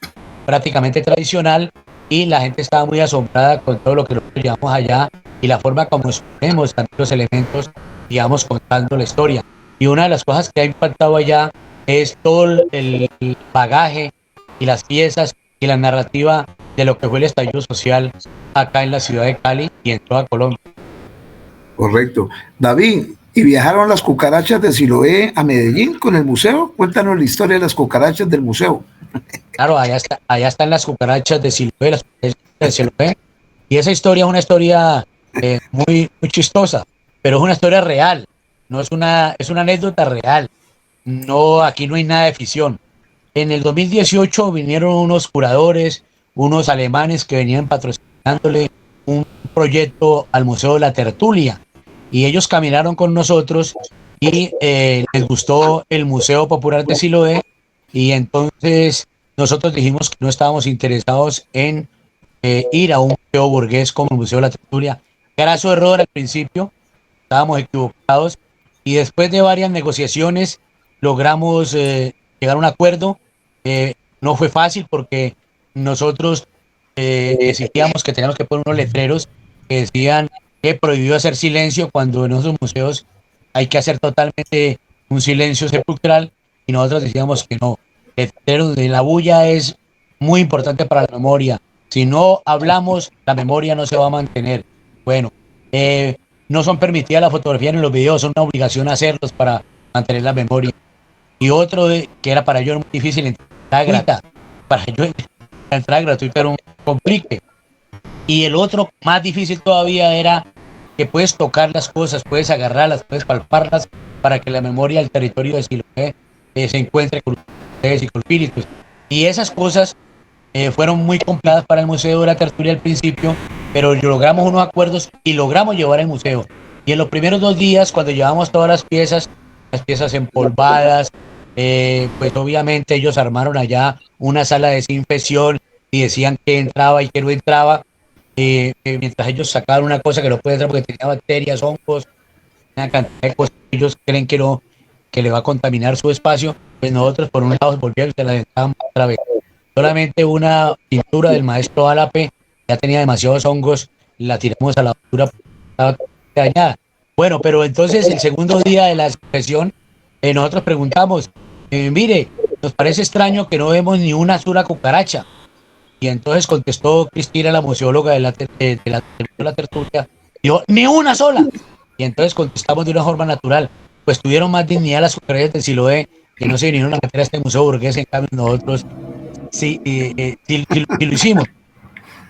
prácticamente tradicional, y la gente estaba muy asombrada con todo lo que nosotros llevamos allá y la forma como exponemos también los elementos, digamos, contando la historia. Y una de las cosas que ha impactado allá es todo el bagaje y las piezas y la narrativa de lo que fue el estallido social acá en la ciudad de Cali y en toda Colombia. Correcto. David, ¿Y viajaron las cucarachas de Siloé a Medellín con el museo? Cuéntanos la historia de las cucarachas del museo. Claro, allá están las cucarachas de Siloé, las cucarachas de Siloé. Y esa historia es una historia muy chistosa, pero es una historia real. No es una anécdota real. No, aquí no hay nada de ficción. En el 2018 vinieron unos curadores, unos alemanes que venían patrocinándole un proyecto al Museo de la Tertulia. Y ellos caminaron con nosotros y les gustó el Museo Popular de Siloé. Y entonces nosotros dijimos que no estábamos interesados en ir a un museo burgués como el Museo de la Tertulia. Graso error al principio, estábamos equivocados. Y después de varias negociaciones logramos llegar a un acuerdo. No fue fácil porque nosotros exigíamos que teníamos que poner unos letreros que decían que prohibió hacer silencio cuando en esos museos hay que hacer totalmente un silencio sepulcral y nosotros decíamos que no. Letreros de la bulla es muy importante para la memoria. Si no hablamos, la memoria no se va a mantener. Bueno, no son permitidas las fotografías ni los videos, son una obligación hacerlos para mantener la memoria. Y otro que era para yo muy difícil, entrada gratuita. Para yo la entrada gratuita era un complique. Y el otro más difícil todavía era que puedes tocar las cosas, puedes agarrarlas, puedes palparlas para que la memoria del territorio de Siloé se encuentre con ustedes y con espíritus. Y esas cosas fueron muy complicadas para el Museo de la Tertulia al principio, pero logramos unos acuerdos y logramos llevar el museo. Y en los primeros 2 días, cuando llevamos todas las piezas empolvadas, pues obviamente ellos armaron allá una sala de desinfección y decían que entraba y que no entraba, mientras ellos sacaban una cosa que no puede entrar porque tenía bacterias, hongos, una cantidad de cosas que ellos creen que no, que le va a contaminar su espacio, pues nosotros por un lado volvíamos y se la dejábamos otra vez. Solamente una pintura del maestro Álape ya tenía demasiados hongos, la tiramos a la basura porque estaba dañada. Bueno, pero entonces el segundo día de la sesión, nosotros preguntamos, mire, nos parece extraño que no vemos ni una sola cucaracha. Y entonces contestó Cristina, la museóloga de la tertulia, dijo, ni una sola. Y entonces contestamos de una forma natural, pues tuvieron más dignidad las cucarachas de Siloé, que no se vinieron a meter a este museo burgués, en cambio nosotros sí, sí lo hicimos.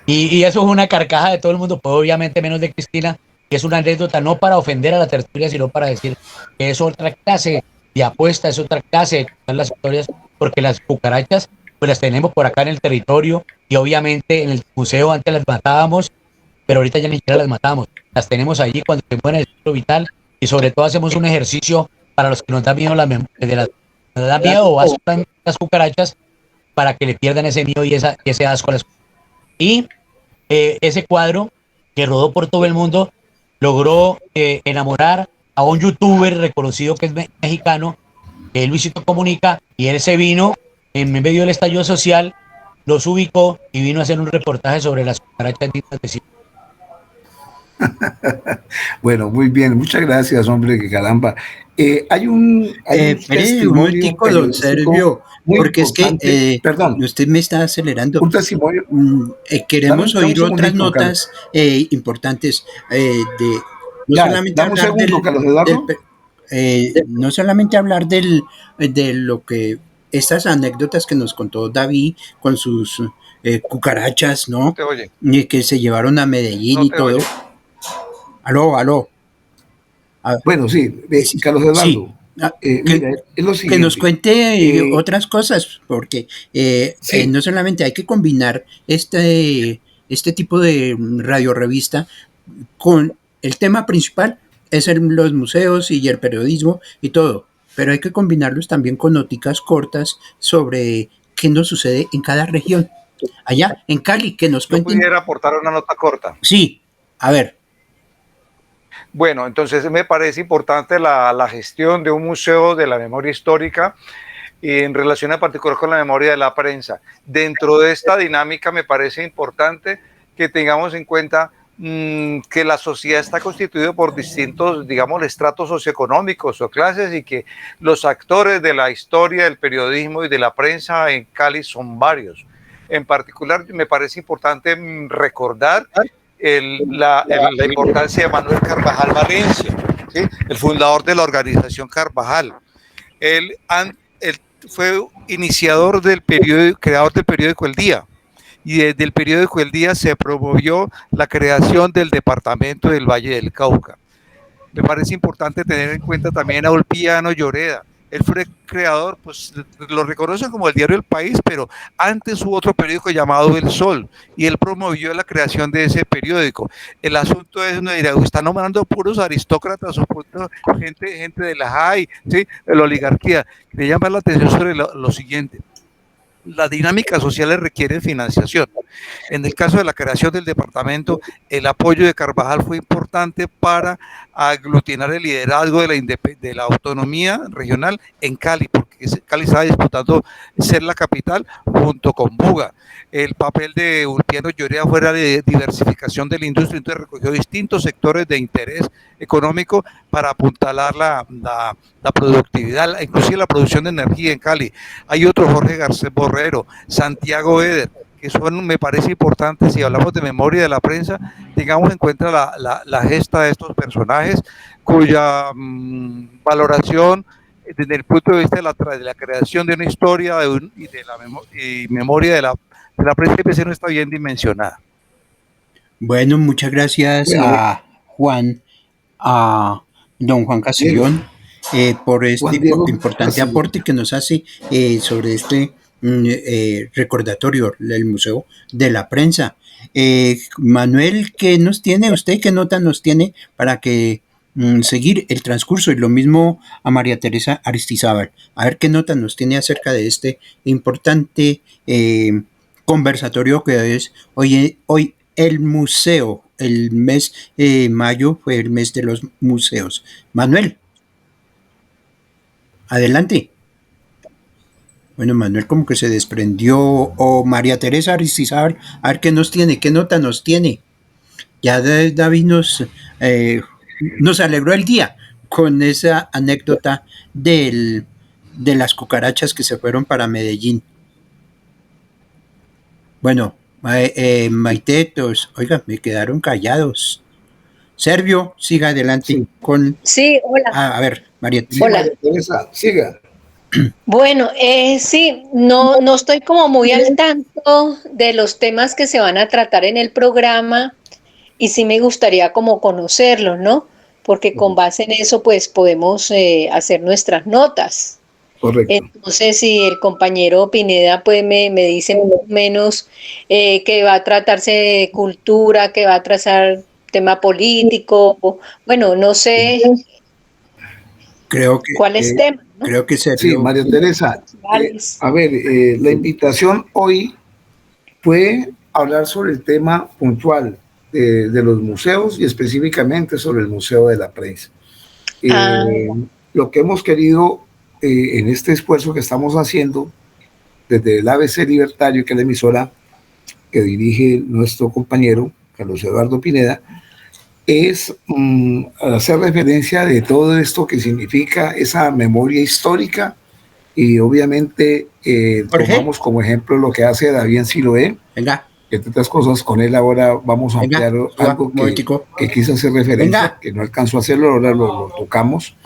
Y eso es una carcaja de todo el mundo, pues obviamente menos de Cristina, que es una anécdota no para ofender a la tertulia, sino para decir que es otra clase de apuesta, es otra clase de contar las historias, porque las cucarachas pues las tenemos por acá en el territorio y obviamente en el museo antes las matábamos, pero ahorita ya ni siquiera las matamos, las tenemos allí cuando se mueren el ciclo vital y sobre todo hacemos un ejercicio para los que nos da miedo nos da miedo o asustan las cucarachas para que le pierdan ese miedo y ese asco a las cucarachas. Y ese cuadro que rodó por todo el mundo logró enamorar a un youtuber reconocido que es mexicano, Luisito Comunica, y él se vino en medio del estallido social, los ubicó y vino a hacer un reportaje sobre las cucarachas dignas de Siloé. Bueno, muy bien, muchas gracias, hombre, que caramba. Hay un Espere un momentico, don Servio, porque es que perdón, usted me está acelerando. Un testimonio. Queremos Dame un oír otras segundito, notas importantes de no Ya, solamente dame un hablar segundo, Carlos Eduardo. no solamente hablar de lo que estas anécdotas que nos contó David con sus cucarachas, ¿no? No te oye. Y que se llevaron a Medellín No y te todo. oye. Aló. Bueno, sí, Carlos Eduardo. Sí. Mira, es lo siguiente. Que nos cuente otras cosas, porque Sí. no solamente hay que combinar este tipo de radio revista con el tema principal, es los museos y el periodismo y todo, pero hay que combinarlos también con noticas cortas sobre qué nos sucede en cada región. Allá en Cali, que nos Yo cuenten. pudiera aportar una nota corta. Sí, a ver. Bueno, entonces me parece importante la gestión de un museo de la memoria histórica en relación en particular con la memoria de la prensa. Dentro de esta dinámica me parece importante que tengamos en cuenta que la sociedad está constituida por distintos, digamos, estratos socioeconómicos o clases y que los actores de la historia, del periodismo y de la prensa en Cali son varios. En particular, me parece importante recordar la importancia de Manuel Carvajal Valencia, ¿sí? El fundador de la organización Carvajal. Él fue iniciador del periódico, creador del periódico El Día. Y desde el periódico El Día se promovió la creación del departamento del Valle del Cauca. Me parece importante tener en cuenta también a Ulpiano Lloreda. Él fue creador, pues lo reconocen como el diario El País, pero antes hubo otro periódico llamado El Sol y él promovió la creación de ese periódico. El asunto es, uno dirá, están nombrando puros aristócratas o gente de la JAI, ¿sí? De la oligarquía. Me llama la atención sobre lo siguiente. Las dinámicas sociales requieren financiación. En el caso de la creación del departamento, el apoyo de Carvajal fue importante para aglutinar el liderazgo de la autonomía regional en Cali, porque Cali estaba disputando ser la capital junto con Buga. El papel de Ulpiano Lloreda fue la de diversificación de la industria, entonces recogió distintos sectores de interés económico para apuntalar la productividad, inclusive la producción de energía en Cali. Hay otro, Jorge Garcés Borrero, Santiago Eder, que son, me parece importante, si hablamos de memoria de la prensa, tengamos en cuenta la gesta de estos personajes, cuya valoración desde el punto de vista de la creación de una historia y de la memoria de la prensa no está bien dimensionada. Bueno, muchas gracias a Juan, a don Juan Castellón, por este importante aporte que nos hace sobre este recordatorio del Museo de la Prensa. Manuel, ¿qué nos tiene usted? ¿Qué nota nos tiene para que seguir el transcurso? Y lo mismo a María Teresa Aristizábal. A ver qué nota nos tiene acerca de este importante conversatorio que es hoy el museo. El mes mayo fue el mes de los museos. Manuel, adelante. Bueno, Manuel como que se desprendió. O María Teresa Aristizábal, a ver qué nos tiene, qué nota nos tiene. Ya David nos alegró el día con esa anécdota de las cucarachas que se fueron para Medellín. Bueno, Maitetos, oiga, me quedaron callados. Servio, siga adelante con... Sí, hola. A ver, María Teresa. Hola. María Teresa, siga. Bueno, sí, no estoy como muy al tanto de los temas que se van a tratar en el programa y sí me gustaría como conocerlos, ¿no? Porque con base en eso pues podemos hacer nuestras notas. Correcto. Entonces, si el compañero Pineda pues me dice más o menos que va a tratarse de cultura, que va a tratar tema político, bueno, no sé creo que, cuál es tema, ¿no? Creo que Sergio... Sí, María Teresa, a ver, la invitación hoy fue hablar sobre el tema puntual de los museos y específicamente sobre el Museo de la Prensa. Lo que hemos querido en este esfuerzo que estamos haciendo desde el ABC Libertario, que es la emisora que dirige nuestro compañero Carlos Eduardo Pineda, es hacer referencia de todo esto que significa esa memoria histórica y obviamente tomamos como ejemplo lo que hace David Siloé. Venga. Entre otras cosas, con él ahora vamos a ampliar algo que quise hacer referencia, que no alcanzó a hacerlo, ahora lo tocamos,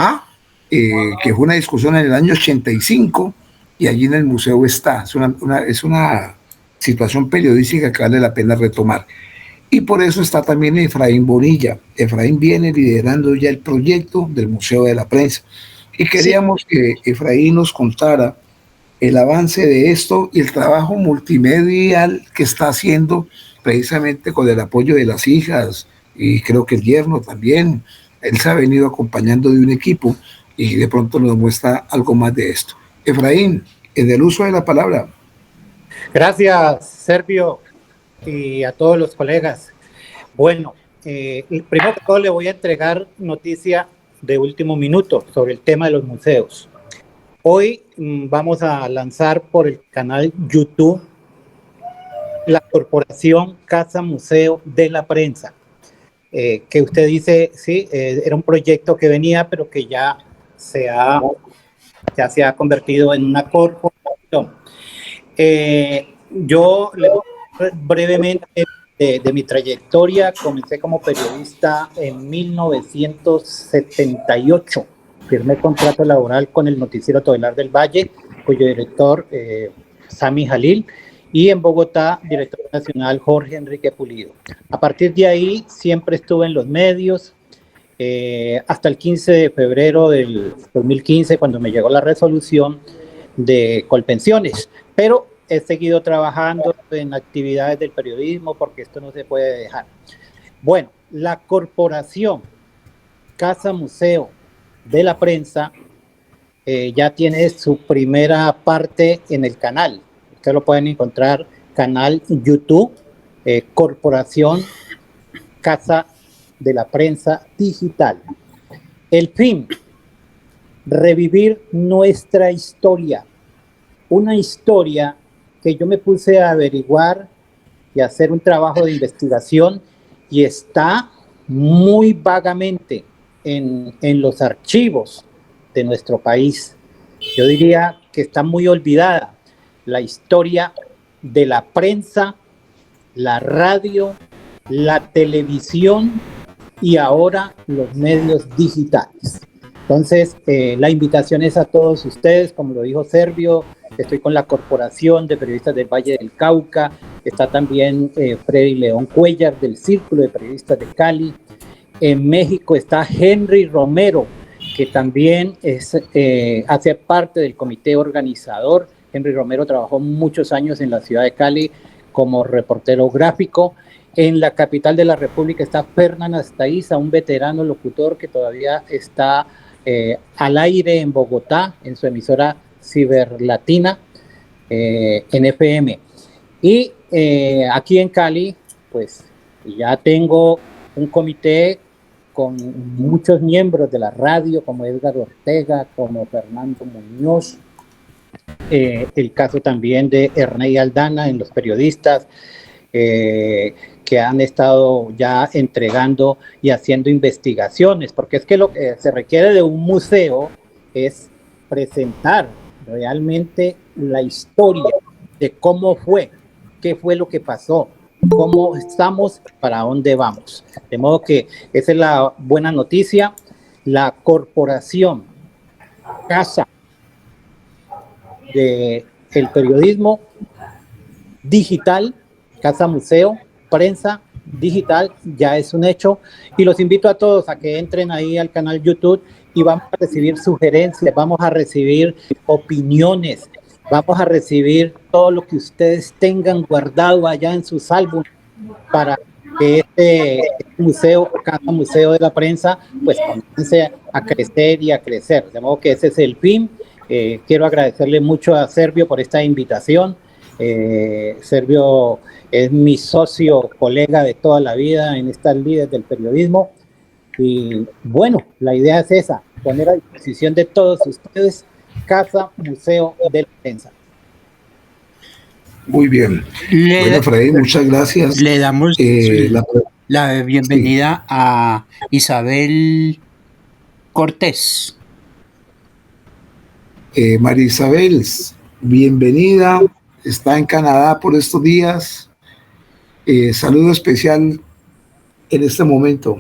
que fue una discusión en el año 85 y allí en el museo está. Es una situación periodística que vale la pena retomar. Y por eso está también Efraín Bonilla. Efraín viene liderando ya el proyecto del Museo de la Prensa. Y queríamos que Efraín nos contara el avance de esto y el trabajo multimedial que está haciendo precisamente con el apoyo de las hijas y creo que el yerno también. Él se ha venido acompañando de un equipo y de pronto nos muestra algo más de esto. Efraín, en el uso de la palabra. Gracias, Servio, y a todos los colegas. Bueno, primero que todo le voy a entregar noticia de último minuto sobre el tema de los museos. Hoy vamos a lanzar por el canal YouTube la Corporación Casa Museo de la Prensa, que usted dice, sí, era un proyecto que venía, pero que ya se ha convertido en una corporación. Yo le voy a brevemente de mi trayectoria. Comencé como periodista en 1978. Firmé contrato laboral con el noticiero Todelar del Valle, cuyo director, Sami Jalil, y en Bogotá, director nacional Jorge Enrique Pulido. A partir de ahí, siempre estuve en los medios, hasta el 15 de febrero del 2015, cuando me llegó la resolución de Colpensiones, pero he seguido trabajando en actividades del periodismo porque esto no se puede dejar. Bueno, la corporación Casa Museo de la Prensa ya tiene su primera parte en el canal. Ustedes lo pueden encontrar, canal YouTube, Corporación Casa de la Prensa Digital. El fin, revivir nuestra historia, una historia que yo me puse a averiguar y a hacer un trabajo de investigación y está muy vagamente en los archivos de nuestro país. Yo diría que está muy olvidada la historia de la prensa, la radio, la televisión y ahora los medios digitales. Entonces, la invitación es a todos ustedes, como lo dijo Servio, estoy con la Corporación de Periodistas del Valle del Cauca, está también Freddy León Cuellar del Círculo de Periodistas de Cali. En México está Henry Romero, que también hace parte del comité organizador. Henry Romero trabajó muchos años en la ciudad de Cali como reportero gráfico. En la capital de la República está Fernán Astaiza, un veterano locutor que todavía está al aire en Bogotá, en su emisora Ciberlatina, en FM. Y aquí en Cali, pues ya tengo un comité con muchos miembros de la radio, como Edgar Ortega, como Fernando Muñoz, el caso también de Ernei Aldana en los periodistas, que han estado ya entregando y haciendo investigaciones, porque es que lo que se requiere de un museo es presentar realmente la historia de cómo fue, qué fue lo que pasó, cómo estamos, para dónde vamos. De modo que esa es la buena noticia. La corporación Casa del periodismo digital, Casa Museo, Prensa Digital, ya es un hecho, y los invito a todos a que entren ahí al canal YouTube y vamos a recibir sugerencias, vamos a recibir opiniones, vamos a recibir todo lo que ustedes tengan guardado allá en sus álbumes para que este museo, Casa Museo de la Prensa, pues comience a crecer y a crecer. De modo que ese es el fin. Quiero agradecerle mucho a Servio por esta invitación. Servio es mi socio, colega de toda la vida en estas líderes del periodismo. Y bueno, la idea es esa, poner a disposición de todos ustedes Casa Museo de la Prensa. Muy bien. Bueno, Freddy, muchas gracias. Le damos la bienvenida a Isabel Cortés. María Isabel, bienvenida. Está en Canadá por estos días. Saludo especial en este momento.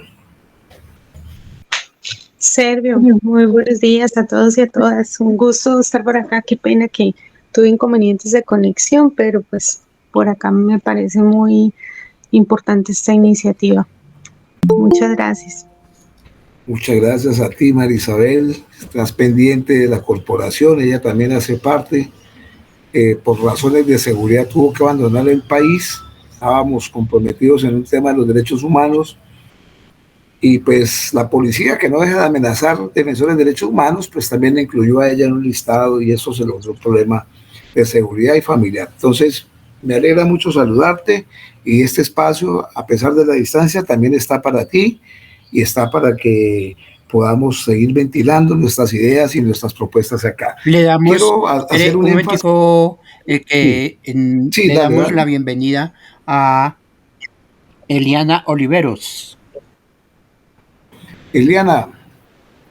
Servio, muy buenos días a todos y a todas. Un gusto estar por acá. Qué pena que tuve inconvenientes de conexión, pero pues por acá me parece muy importante esta iniciativa. Muchas gracias. Muchas gracias a ti, María Isabel. Estás pendiente de la corporación, ella también hace parte. Por razones de seguridad tuvo que abandonar el país. Estábamos comprometidos en un tema de los derechos humanos y pues la policía, que no deja de amenazar defensores de derechos humanos, pues también la incluyó a ella en un listado y eso se logró un problema de seguridad y familiar. Entonces, me alegra mucho saludarte y este espacio, a pesar de la distancia, también está para ti y está para que podamos seguir ventilando nuestras ideas y nuestras propuestas acá. Le damos Quiero hacer un énfasis. Le damos la bienvenida a Eliana Oliveros. Eliana.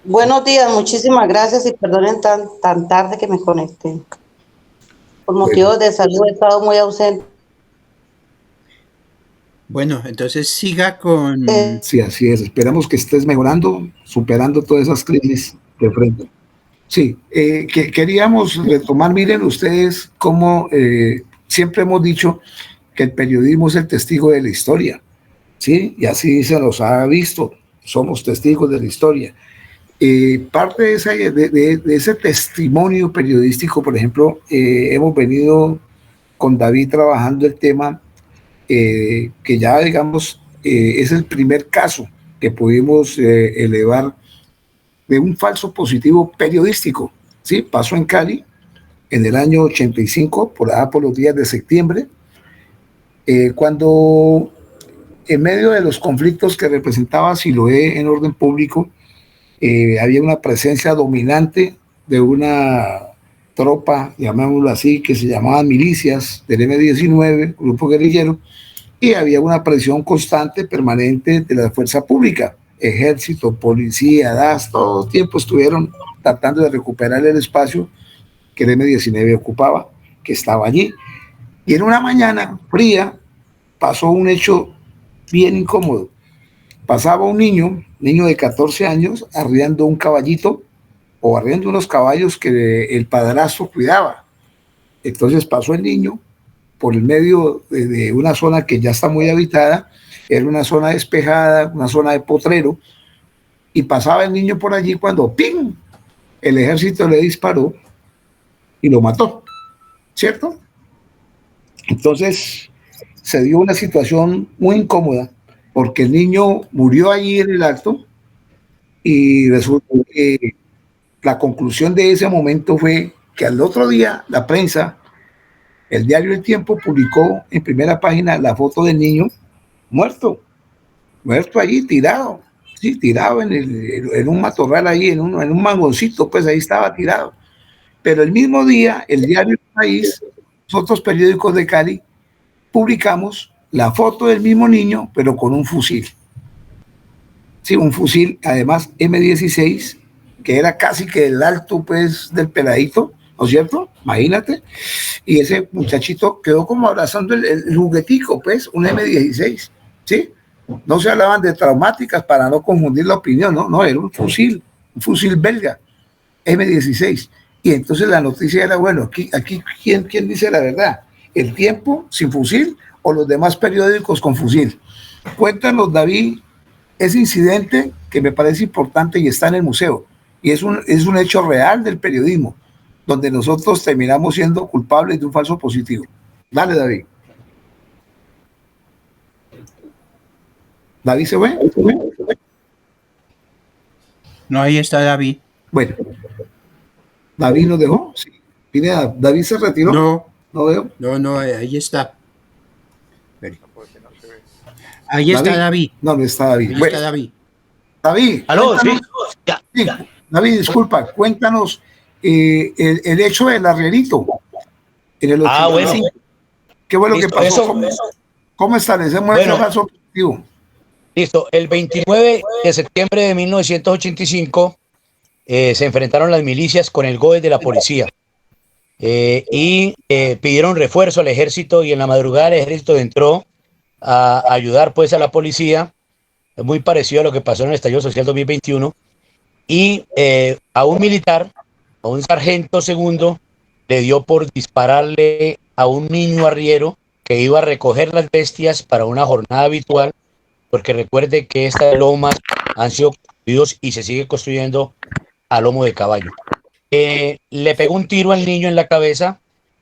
Buenos días, muchísimas gracias y perdonen tan tarde que me conecté. Por motivos de salud he estado muy ausente. Bueno, entonces siga con... Sí, así es. Esperamos que estés mejorando, superando todas esas crisis que enfrentan. Sí, que queríamos retomar, miren ustedes cómo siempre hemos dicho que el periodismo es el testigo de la historia, ¿sí? Y así se nos ha visto, somos testigos de la historia. Parte de ese testimonio periodístico, por ejemplo, hemos venido con David trabajando el tema que ya, digamos, es el primer caso que pudimos elevar de un falso positivo periodístico, ¿sí? Pasó en Cali en el año 85, por los días de septiembre, cuando en medio de los conflictos que representaba Siloé en orden público, había una presencia dominante de una tropa, llamémoslo así, que se llamaban milicias del M-19, grupo guerrillero, y había una presión constante, permanente de la fuerza pública, ejército, policía, DAS, todo el tiempo estuvieron tratando de recuperar el espacio que el M-19 ocupaba, que estaba allí. Y en una mañana fría pasó un hecho bien incómodo. Pasaba un niño de 14 años, arriando un caballito o arriando unos caballos que el padrastro cuidaba. Entonces pasó el niño por el medio de una zona que ya está muy habitada, era una zona despejada, una zona de potrero, y pasaba el niño por allí cuando ¡ping! El ejército le disparó y lo mató, ¿cierto? Entonces se dio una situación muy incómoda porque el niño murió allí en el acto y resultó que la conclusión de ese momento fue que al otro día la prensa, el diario El Tiempo, publicó en primera página la foto del niño muerto allí tirado, sí, tirado en un matorral ahí, en un mangoncito, pues ahí estaba tirado. Pero el mismo día, el diario El País, nosotros periódicos de Cali, publicamos la foto del mismo niño, pero con un fusil. Sí, un fusil, además M16, que era casi que el alto, pues, del peladito, ¿no es cierto? Imagínate. Y ese muchachito quedó como abrazando el juguetico, pues, un M16, ¿sí? No se hablaban de traumáticas para no confundir la opinión, no, era un fusil belga, M16. Y entonces la noticia era, bueno, aquí ¿quién dice la verdad? ¿El Tiempo sin fusil o los demás periódicos con fusil? Cuéntanos, David, ese incidente que me parece importante y está en el museo, y es un hecho real del periodismo, donde nosotros terminamos siendo culpables de un falso positivo. Dale, David. ¿David se fue? No, ahí está David. Bueno, ¿David nos dejó? Sí. Pineda, ¿David se retiró? No veo. No, ahí está. Ahí está David. No está David. Ahí está David. David. ¿Aló? Sí. Sí. David, disculpa, cuéntanos el hecho del arrierito en el 85. Bueno. ¿Qué fue lo Listo, que pasó? ¿Cómo establecemos ese falso objetivo? Listo. El 29 de septiembre de 1985 se enfrentaron las milicias con el GOE de la policía y pidieron refuerzo al ejército, y en la madrugada el ejército entró a ayudar pues a la policía, muy parecido a lo que pasó en el estallido social 2021, y a un militar, a un sargento segundo, le dio por dispararle a un niño arriero que iba a recoger las bestias para una jornada habitual, porque recuerde que estas lomas han sido construidos y se sigue construyendo a lomo de caballo. Le pegó un tiro al niño en la cabeza,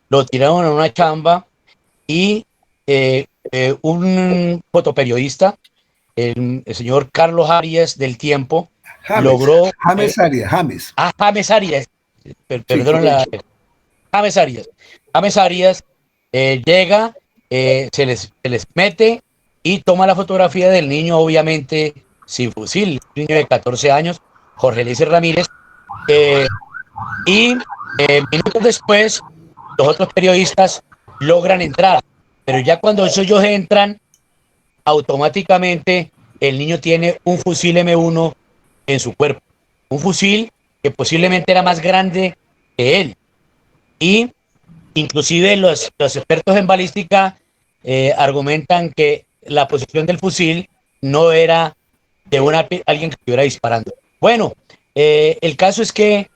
lo tiraron a una chamba, y un fotoperiodista, el señor Carlos Arias del Tiempo, logró... James Arias. James Arias. Perdón, James Arias. James Arias llega, se les mete y toma la fotografía del niño, obviamente sin fusil, un niño de 14 años, Jorge Eliezer Ramírez, y minutos después los otros periodistas logran entrar, pero ya cuando ellos entran, automáticamente el niño tiene un fusil M1 en su cuerpo, un fusil que posiblemente era más grande que él, y inclusive los expertos en balística argumentan que la posición del fusil no era de alguien que estuviera disparando. Bueno, el caso es que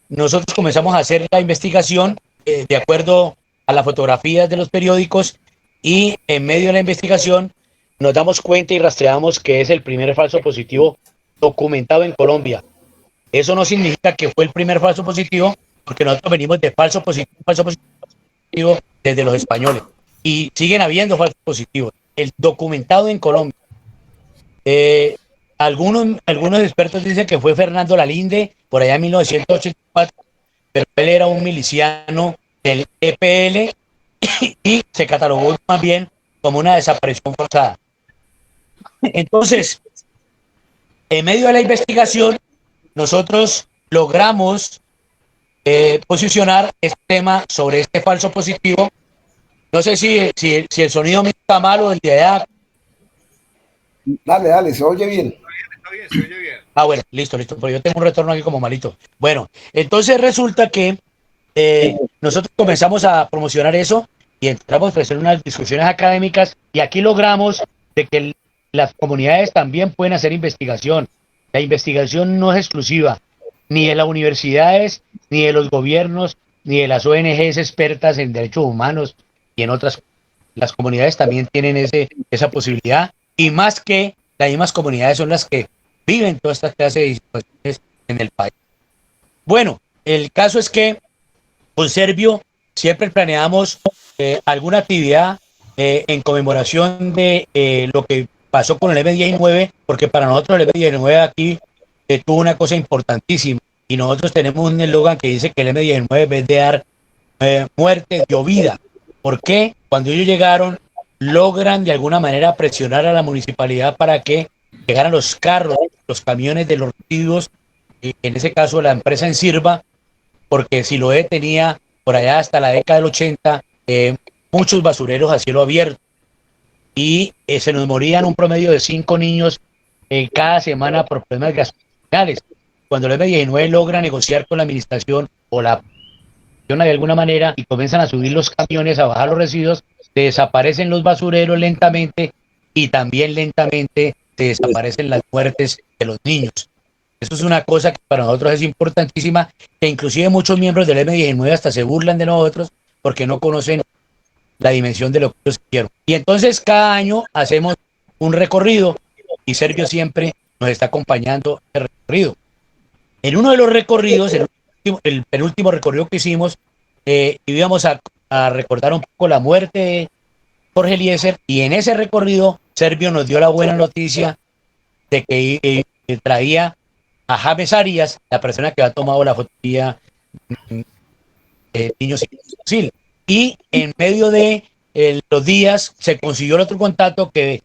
nosotros comenzamos a hacer la investigación de acuerdo a las fotografías de los periódicos y en medio de la investigación nos damos cuenta y rastreamos que es el primer falso positivo documentado en Colombia. Eso no significa que fue el primer falso positivo, porque nosotros venimos de falso positivo desde los españoles y siguen habiendo falsos positivos. El documentado en Colombia. Algunos expertos dicen que fue Fernando Lalinde por allá en 1984, pero él era un miliciano del EPL y se catalogó más bien como una desaparición forzada. Entonces, en medio de la investigación, nosotros logramos posicionar este tema sobre este falso positivo. No sé si el sonido me está mal o el de allá. Dale, se oye bien. Está bien, se oye bien. Ah, bueno, listo, porque yo tengo un retorno aquí como malito. Bueno, entonces resulta que nosotros comenzamos a promocionar eso y entramos a hacer unas discusiones académicas y aquí logramos de que las comunidades también pueden hacer investigación. La investigación no es exclusiva ni de las universidades, ni de los gobiernos, ni de las ONGs expertas en derechos humanos y en otras. Las comunidades también tienen esa posibilidad y más que las mismas comunidades son las que viven toda esta clase de situaciones en el país. Bueno, el caso es que con Servio siempre planeamos alguna actividad en conmemoración de lo que pasó con el M19, porque para nosotros el M19 aquí tuvo una cosa importantísima y nosotros tenemos un eslogan que dice que el M19 en vez de dar muerte dio vida. ¿Por qué? Cuando ellos llegaron logran de alguna manera presionar a la municipalidad para que llegaran los carros, los camiones de los residuos, en ese caso la empresa en Sirva, porque Siloé tenía por allá hasta la década del 80 muchos basureros a cielo abierto y se nos morían un promedio de 5 niños cada semana por problemas gastrointestinales. Cuando el M19 logra negociar con la administración o la de alguna manera y comienzan a subir los camiones, a bajar los residuos, se desaparecen los basureros lentamente y también lentamente se desaparecen las muertes de los niños. Eso es una cosa que para nosotros es importantísima, que inclusive muchos miembros del M19 hasta se burlan de nosotros porque no conocen la dimensión de lo que ellos quieren. Y entonces cada año hacemos un recorrido y Servio siempre nos está acompañando en el recorrido. En uno de los recorridos, el penúltimo recorrido que hicimos, íbamos a recordar un poco la muerte de Jorge Eliezer y en ese recorrido Servio nos dio la buena noticia de que traía a James Arias, la persona que ha tomado la fotografía de niños sin fusil. Y en medio de los días se consiguió el otro contacto que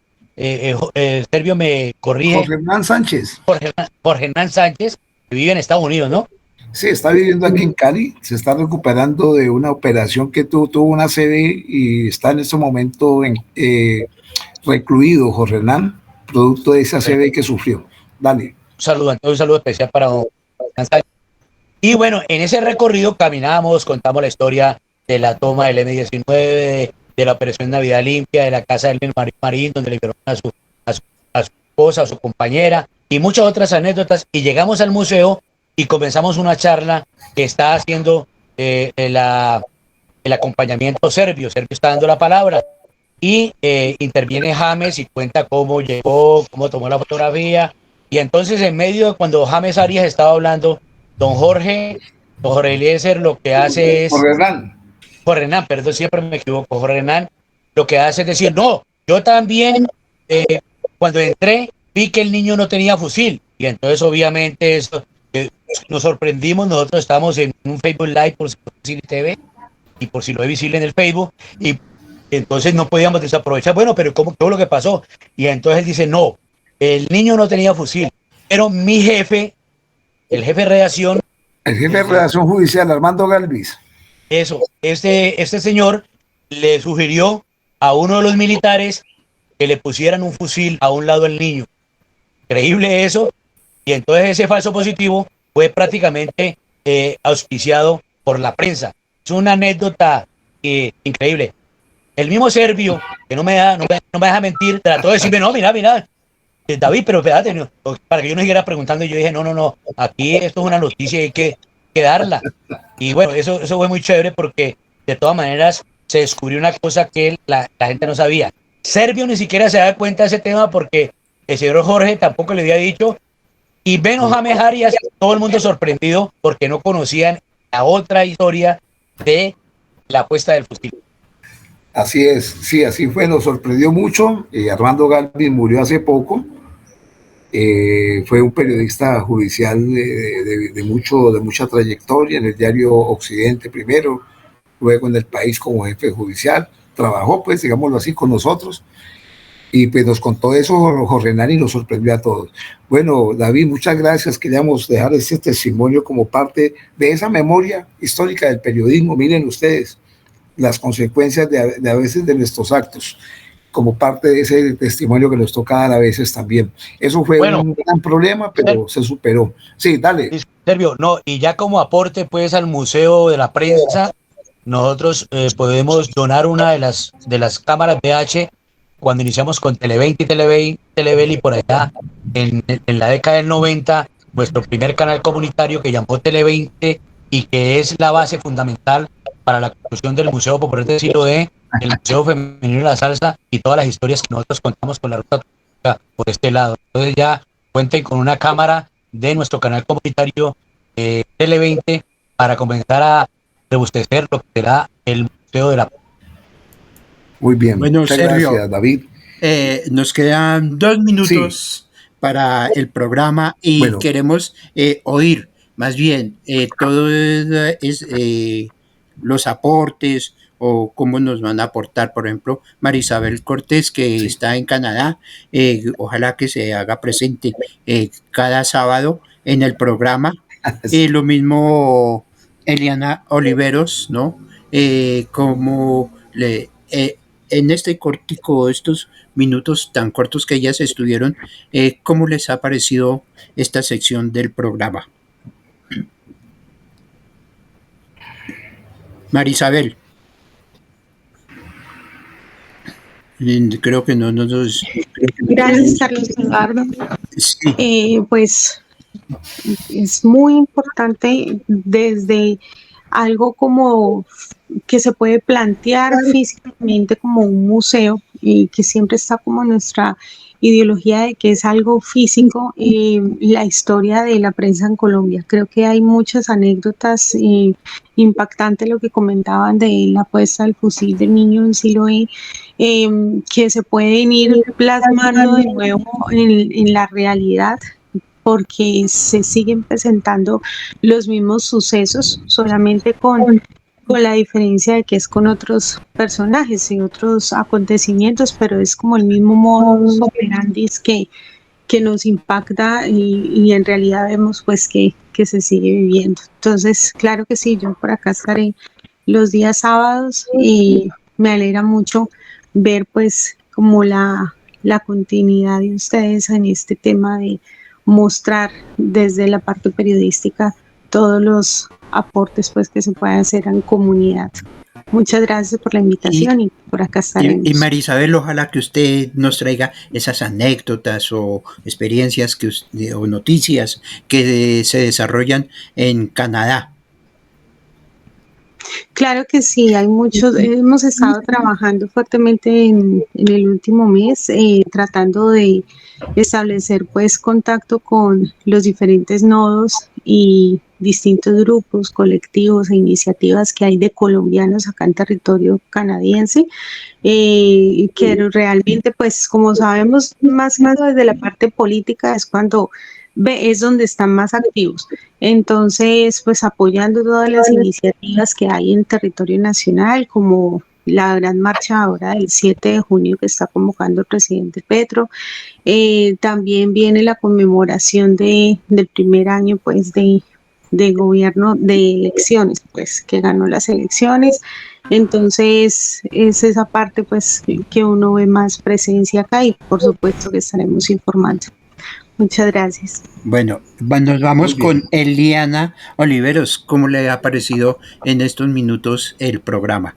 Servio me corrige. Jorge Hernán Sánchez. Jorge Hernán Sánchez, que vive en Estados Unidos, ¿no? Sí, está viviendo aquí en Cali, se está recuperando de una operación que tuvo una sede y está en este momento recluido, Jorge Hernán, producto de esa sede que sufrió. Dale. Un saludo especial para don Sánchez. Y bueno, en ese recorrido caminamos, contamos la historia de la toma del M19, de la operación Navidad Limpia, de la casa del Marín, donde le violaron a su esposa, a su compañera, y muchas otras anécdotas, y llegamos al museo y comenzamos una charla que está haciendo el acompañamiento Servio. Servio está dando la palabra, y interviene James y cuenta cómo llegó, cómo tomó la fotografía, y entonces en medio, cuando James Arias estaba hablando, don Jorge Eliezer lo que hace es... Jorge Hernán, perdón, siempre me equivoco. Jorge Hernán lo que hace es decir, no, yo también, cuando entré, vi que el niño no tenía fusil. Y entonces, obviamente, eso, nos sorprendimos. Nosotros estamos en un Facebook Live por Siloé TV y por Siloé Visible en el Facebook. Y entonces no podíamos desaprovechar. Bueno, pero ¿cómo fue lo que pasó? Y entonces él dice, no, el niño no tenía fusil. Pero mi jefe, el jefe de redacción. El jefe de redacción judicial, Armando Galvis. Eso, este señor le sugirió a uno de los militares que le pusieran un fusil a un lado del niño. Increíble eso. Y entonces ese falso positivo fue prácticamente auspiciado por la prensa. Es una anécdota increíble. el mismo Servio, que no me deja mentir, trató de decirme, no, mira, David, pero espérate, para que yo no siguiera preguntando, yo dije, no, aquí esto es una noticia y hay que darla. Y bueno, eso fue muy chévere porque de todas maneras se descubrió una cosa que la gente no sabía. Servio ni siquiera se da cuenta de ese tema porque el señor Jorge tampoco le había dicho. Y Beno James Arias, todo el mundo sorprendido porque no conocían la otra historia de la puesta del fusil. Así es, sí, así fue, nos sorprendió mucho. Armando Galvin murió hace poco. Fue un periodista judicial de mucha trayectoria en el diario Occidente primero, luego en El País como jefe judicial. Trabajó, pues, digámoslo así, con nosotros. Y pues nos contó eso Jorge Nani y nos sorprendió a todos. Bueno, David, muchas gracias. Queríamos dejar este testimonio como parte de esa memoria histórica del periodismo. Miren ustedes las consecuencias de a veces de nuestros actos, como parte de ese testimonio que nos toca dar a veces también. Eso fue un gran problema, pero se superó. Sí, dale. Servio, no, y ya como aporte pues al Museo de la Prensa, nosotros podemos donar una de las cámaras VH cuando iniciamos con Tele20 y Televeli por allá en la década del 90, nuestro primer canal comunitario que llamó Tele20 y que es la base fundamental para la construcción del Museo Popular del Siglo D, el Museo Femenino de la Salsa y todas las historias que nosotros contamos con la ruta por este lado. Entonces ya cuenten con una cámara de nuestro canal comunitario Tele20 para comenzar a rebustecer lo que será el Museo de la Prensa. Muy bien, bueno, muchas Sergio, gracias, David. Nos quedan 2 minutos para el programa y queremos oír más bien todo los aportes o cómo nos van a aportar, por ejemplo, Marisabel Cortés, que está en Canadá, ojalá que se haga presente cada sábado en el programa, lo mismo Eliana Oliveros, ¿no? Como en este cortico, estos minutos tan cortos que ellas estuvieron, ¿cómo les ha parecido esta sección del programa? Marisabel. Creo que no nos... Gracias, Carlos Eduardo. Sí. Pues es muy importante desde algo como que se puede plantear físicamente como un museo y que siempre está como nuestra ideología de que es algo físico, la historia de la prensa en Colombia. Creo que hay muchas anécdotas impactantes, lo que comentaban de la puesta del fusil del niño en Siloé, que se pueden ir plasmando de nuevo en la realidad, porque se siguen presentando los mismos sucesos, solamente con la diferencia de que es con otros personajes y otros acontecimientos, pero es como el mismo modus operandi que nos impacta y en realidad vemos pues que se sigue viviendo. Entonces, claro que sí, yo por acá estaré los días sábados y me alegra mucho ver pues como la continuidad de ustedes en este tema de mostrar desde la parte periodística todos los aportes pues que se pueden hacer en comunidad. Muchas gracias por la invitación y por acá estaremos. Y Marisabel, ojalá que usted nos traiga esas anécdotas o experiencias o noticias que se desarrollan en Canadá. Claro que sí, hay muchos, hemos estado trabajando fuertemente en el último mes, tratando de establecer pues contacto con los diferentes nodos y distintos grupos, colectivos e iniciativas que hay de colombianos acá en territorio canadiense, que realmente pues como sabemos más desde la parte política es cuando es donde están más activos. Entonces, pues apoyando todas las iniciativas que hay en territorio nacional, como la gran marcha ahora del 7 de junio que está convocando el presidente Petro. También viene la conmemoración del primer año pues de gobierno de elecciones, pues que ganó las elecciones. Entonces es esa parte pues que uno ve más presencia acá y por supuesto que estaremos informando. Muchas gracias. Bueno, nos vamos con Eliana Oliveros. ¿Cómo le ha parecido en estos minutos el programa?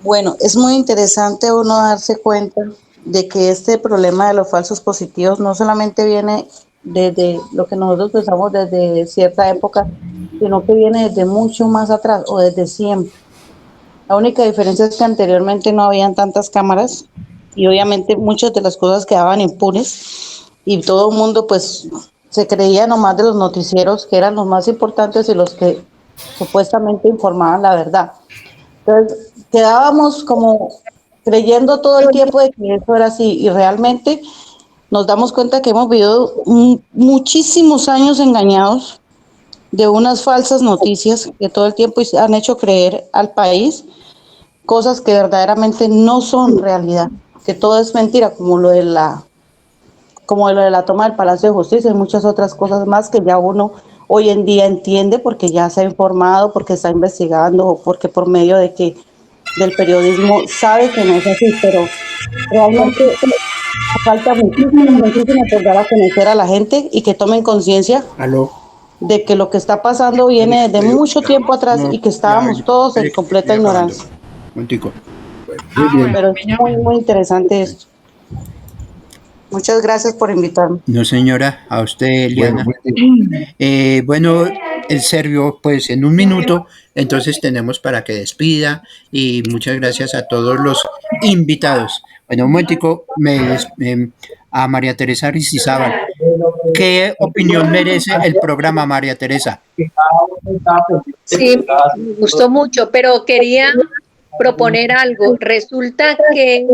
Bueno, es muy interesante uno darse cuenta de que este problema de los falsos positivos no solamente viene desde lo que nosotros pensamos desde cierta época, sino que viene desde mucho más atrás o desde siempre. La única diferencia es que anteriormente no habían tantas cámaras y obviamente muchas de las cosas quedaban impunes y todo el mundo pues se creía nomás de los noticieros que eran los más importantes y los que supuestamente informaban la verdad. Entonces quedábamos como creyendo todo el tiempo de que eso era así y realmente nos damos cuenta que hemos vivido muchísimos años engañados de unas falsas noticias que todo el tiempo han hecho creer al país cosas que verdaderamente no son realidad, que todo es mentira, como lo de la toma del Palacio de Justicia y muchas otras cosas más que ya uno hoy en día entiende porque ya se ha informado, porque está investigando o porque por medio de que del periodismo sabe que no es así, pero realmente falta muchísimo, muchísimo por dar a conocer a la gente y que tomen conciencia Aló. de que lo que está pasando viene desde mucho tiempo atrás y que estábamos todos en completa ignorancia. Montico. Muy bien. Pero es muy, muy interesante esto. Muchas gracias por invitarme. No, señora, a usted, Eliana. Bueno, muy bien. Bueno, el Servio, pues en un minuto, entonces tenemos para que despida y muchas gracias a todos los invitados. Bueno, un momentico, a María Teresa Aristizábal. ¿Qué opinión merece el programa, María Teresa? Sí, me gustó mucho, pero quería proponer algo. Resulta que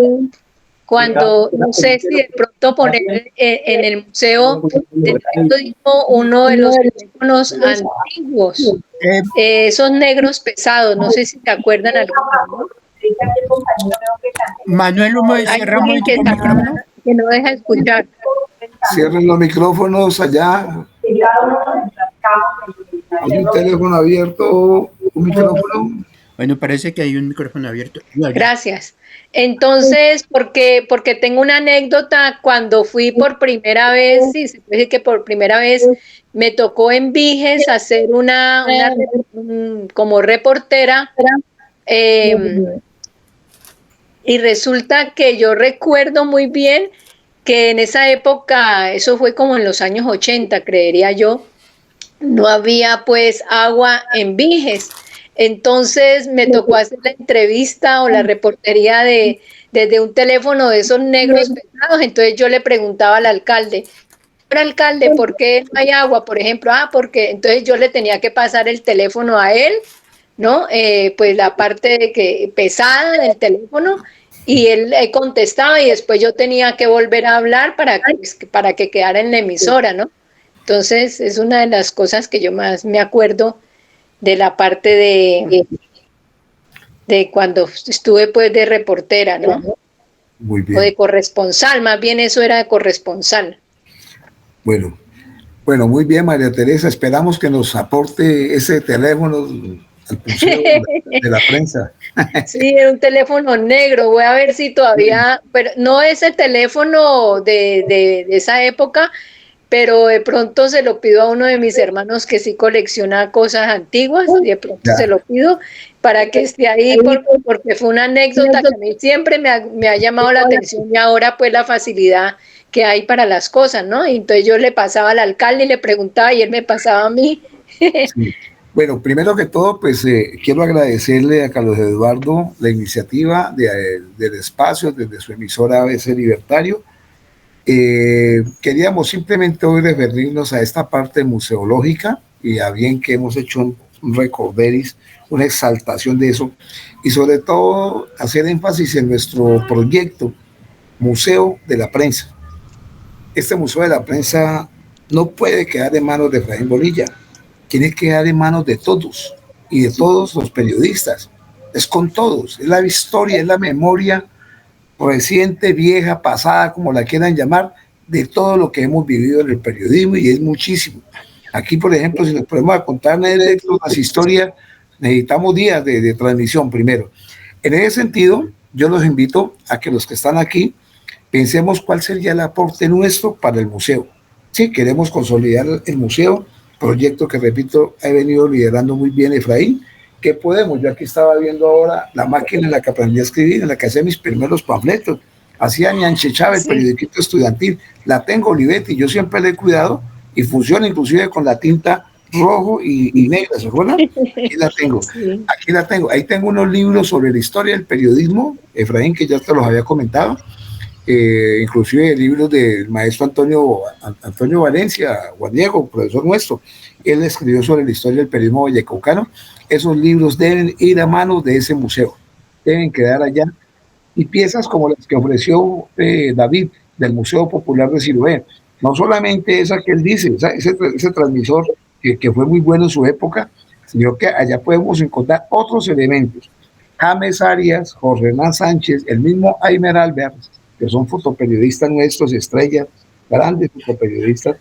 cuando, no sé si de pronto poner en el museo de uno de los teléfonos antiguos, esos negros pesados, no sé si te acuerdan alguno, ¿no? Manuel Humo, cierra un momento el micrófono. Que no deja escuchar. Cierren los micrófonos allá. Hay un teléfono abierto, un micrófono. Bueno, parece que hay un micrófono abierto. Gracias. Entonces, porque tengo una anécdota cuando fui por primera vez, sí, se puede decir que por primera vez me tocó en Viges hacer como reportera, y resulta que yo recuerdo muy bien que en esa época, eso fue como en los años 80, creería yo, no había pues agua en Viges. Entonces me tocó hacer la entrevista o la reportería desde un teléfono de esos negros pesados. Entonces yo le preguntaba al alcalde, alcalde, ¿por qué no hay agua? Por ejemplo, porque entonces yo le tenía que pasar el teléfono a él, ¿no? Pues la parte pesada del teléfono, y él contestaba y después yo tenía que volver a hablar para que quedara en la emisora, ¿no? Entonces es una de las cosas que yo más me acuerdo de la parte de cuando estuve pues de reportera, ¿no? Muy bien. O de corresponsal, más bien eso era de corresponsal. Bueno, muy bien, María Teresa. Esperamos que nos aporte ese teléfono al Museo de la Prensa. Sí, era un teléfono negro. Voy a ver si todavía, pero no ese teléfono de esa época, pero de pronto se lo pido a uno de mis hermanos que sí colecciona cosas antiguas, y de pronto se lo pido para que esté ahí, porque fue una anécdota que a mí siempre me ha llamado la atención, y ahora pues la facilidad que hay para las cosas, ¿no? Y entonces yo le pasaba al alcalde y le preguntaba y él me pasaba a mí. Sí. Bueno, primero que todo, pues quiero agradecerle a Carlos Eduardo la iniciativa del espacio desde su emisora ABC Libertario. Queríamos simplemente hoy referirnos a esta parte museológica y a bien que hemos hecho un recorderis, una exaltación de eso, y sobre todo hacer énfasis en nuestro proyecto Museo de la Prensa. Este Museo de la Prensa no puede quedar en manos de Efraín Bonilla, tiene que quedar en manos de todos y de todos los periodistas. Es con todos, es la historia, es la memoria reciente, vieja, pasada, como la quieran llamar, de todo lo que hemos vivido en el periodismo, y es muchísimo. Aquí, por ejemplo, si nos podemos contar las historias, necesitamos días de transmisión primero. En ese sentido, yo los invito a que los que están aquí pensemos cuál sería el aporte nuestro para el museo. Sí, queremos consolidar el museo, proyecto que, repito, ha venido liderando muy bien Efraín, ¿Qué podemos? Yo aquí estaba viendo ahora la máquina en la que aprendí a escribir, en la que hacía mis primeros panfletos. Hacía Ñanche Chávez, el Sí. periodiquito estudiantil. La tengo, Olivetti, yo siempre la he cuidado y funciona inclusive con la tinta rojo y negra, ¿se acuerdan? Aquí la tengo, Sí. aquí la tengo. Ahí tengo unos libros sobre la historia del periodismo, Efraín, que ya te los había comentado, inclusive libros del maestro Antonio Valencia, Guarniego, profesor nuestro. Él escribió sobre la historia del periodismo vallecaucano. Esos libros deben ir a manos de ese museo, deben quedar allá. Y piezas como las que ofreció David del Museo Popular de Siloé. No solamente esa que él dice, ese transmisor que fue muy bueno en su época, sino que allá podemos encontrar otros elementos. James Arias, Jorge Hernán Sánchez, el mismo Aimer Albert, que son fotoperiodistas nuestros, estrellas, grandes fotoperiodistas.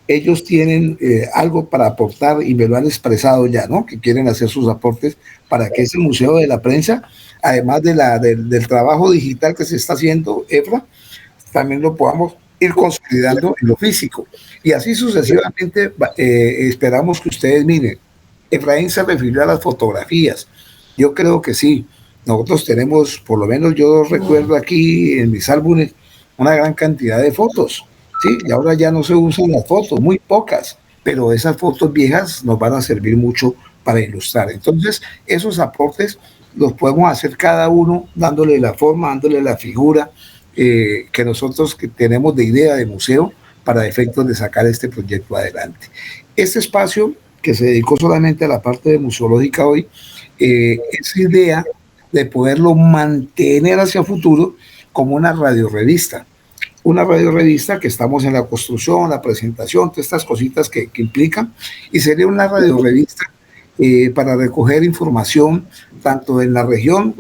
Ellos tienen algo para aportar y me lo han expresado ya, ¿no? Que quieren hacer sus aportes para que ese Museo de la Prensa, además del trabajo digital que se está haciendo, Efra, también lo podamos ir consolidando en lo físico. Y así sucesivamente esperamos que ustedes miren. Efraín se refirió a las fotografías. Yo creo que sí. Nosotros tenemos, por lo menos yo recuerdo aquí en mis álbumes, una gran cantidad de fotos. Sí, y ahora ya no se usan las fotos, muy pocas, pero esas fotos viejas nos van a servir mucho para ilustrar. Entonces, esos aportes los podemos hacer cada uno dándole la forma, dándole la figura que nosotros que tenemos de idea de museo para efectos de sacar este proyecto adelante. Este espacio que se dedicó solamente a la parte de museológica hoy, es idea de poderlo mantener hacia futuro como una radiorevista que estamos en la construcción, la presentación, todas estas cositas que implican, y sería una radiorevista para recoger información tanto en la región,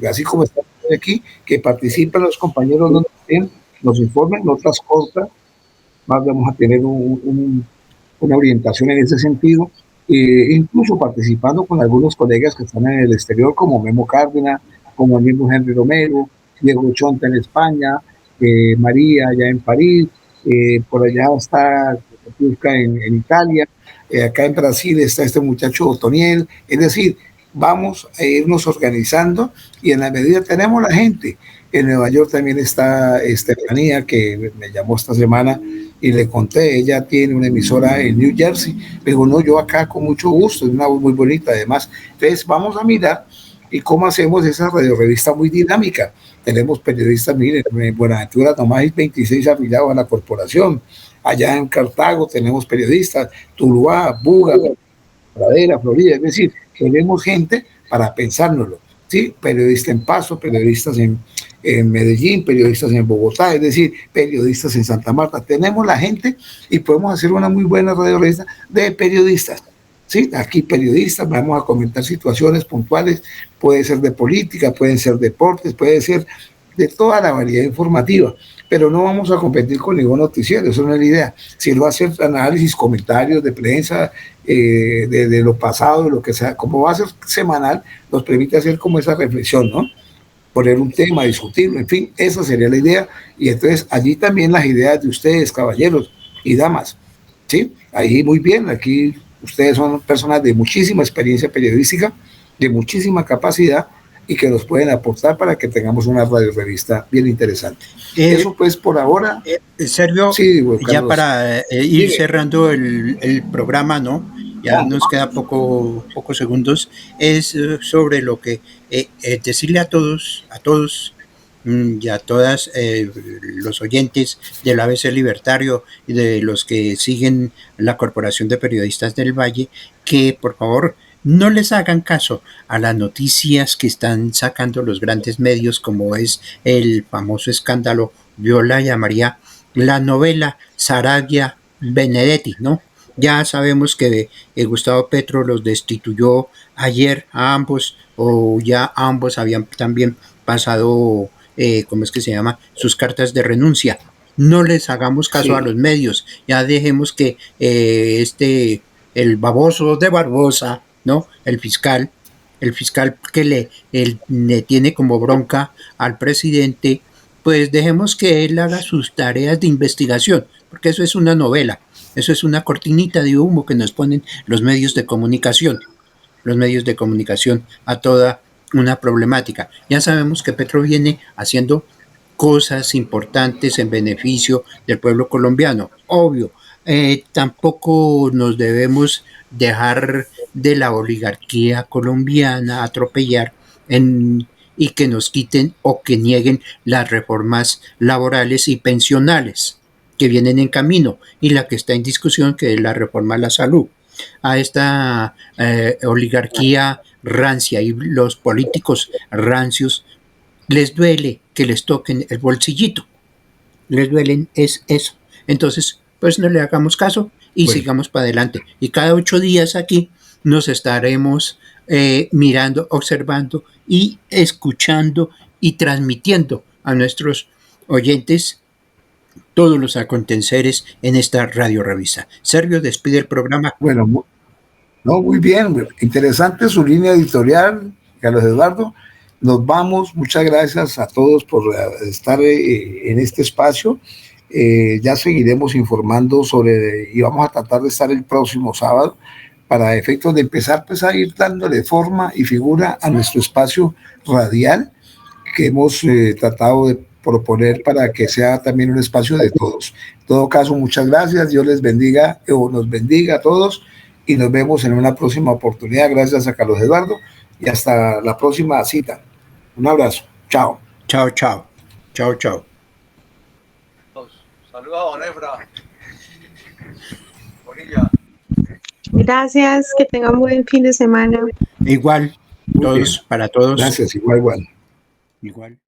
así como estamos aquí, que participen los compañeros donde estén, nos informen, notas cortas, más vamos a tener una orientación en ese sentido, incluso participando con algunos colegas que están en el exterior, como Memo Cárdenas, como el mismo Henry Romero, Diego Chonta en España, María allá en París, por allá está en Italia, acá en Brasil está este muchacho Otoniel, es decir, vamos a irnos organizando y en la medida tenemos la gente. En Nueva York también está Estefanía, que me llamó esta semana y le conté, ella tiene una emisora en New Jersey, me dijo, no, yo acá con mucho gusto, es una voz muy bonita además. Entonces vamos a mirar y cómo hacemos esa radiorevista muy dinámica. Tenemos periodistas, miren, en Buenaventura nomás hay 26 afiliados a la corporación, allá en Cartago tenemos periodistas, Tuluá, Buga, Pradera, Florida, es decir, queremos gente para pensárnoslo, ¿sí? Periodistas en Pasto, periodistas en Medellín, periodistas en Bogotá, es decir, periodistas en Santa Marta. Tenemos la gente y podemos hacer una muy buena radiorevista de periodistas. Sí, aquí periodistas, vamos a comentar situaciones puntuales, puede ser de política, pueden ser deportes, puede ser de toda la variedad informativa, pero no vamos a competir con ningún noticiero, eso no es la idea. Si lo va a hacer análisis, comentarios de prensa, de lo pasado, de lo que sea, como va a ser semanal, nos permite hacer como esa reflexión, ¿no? Poner un tema, discutirlo, en fin, esa sería la idea, y entonces allí también las ideas de ustedes, caballeros y damas, ¿sí? Ahí muy bien, aquí ustedes son personas de muchísima experiencia periodística, de muchísima capacidad y que nos pueden aportar para que tengamos una radiorevista bien interesante. Eso pues por ahora. Sergio, sí, bueno, ya para ir cerrando el programa, ¿no? Ya nos queda pocos segundos. Es sobre lo que decirle a todos y a todas los oyentes del ABC Libertario y de los que siguen la Corporación de Periodistas del Valle, que por favor no les hagan caso a las noticias que están sacando los grandes medios, como es el famoso escándalo Viola y a María, la novela Saravia Benedetti, ¿no? Ya sabemos que Gustavo Petro los destituyó ayer a ambos, o ya ambos habían también pasado, ¿cómo es que se llama?, sus cartas de renuncia. No les hagamos caso a los medios, ya dejemos que el baboso de Barbosa, ¿no?, el fiscal que le tiene como bronca al presidente, pues dejemos que él haga sus tareas de investigación, porque eso es una novela, eso es una cortinita de humo que nos ponen los medios de comunicación. los medios de comunicación a toda una problemática. Ya sabemos que Petro viene haciendo cosas importantes en beneficio del pueblo colombiano, obvio. Tampoco nos debemos dejar de la oligarquía colombiana atropellar y que nos quiten o que nieguen las reformas laborales y pensionales que vienen en camino, y la que está en discusión, que es la reforma a la salud. A esta oligarquía rancia y los políticos rancios les duele que les toquen el bolsillito, les duelen es eso. Entonces, pues no le hagamos caso y sigamos para adelante. Y cada 8 días aquí nos estaremos mirando, observando y escuchando y transmitiendo a nuestros oyentes todos los aconteceres en esta radio revista. Sergio, despide el programa. Bueno, no, muy bien, interesante su línea editorial, Carlos Eduardo. Nos vamos, muchas gracias a todos por estar en este espacio. Ya seguiremos informando y vamos a tratar de estar el próximo sábado para efectos de empezar pues a ir dándole forma y figura a nuestro espacio radial que hemos tratado de proponer para que sea también un espacio de todos. En todo caso, muchas gracias, Dios les bendiga o nos bendiga a todos y nos vemos en una próxima oportunidad. Gracias a Carlos Eduardo y hasta la próxima cita. Un abrazo. Chao. Chao, chao. Chao, chao. Saludos a Don Efra. Gracias, que tengan buen fin de semana. Igual, todos, para todos. Gracias, igual. Igual.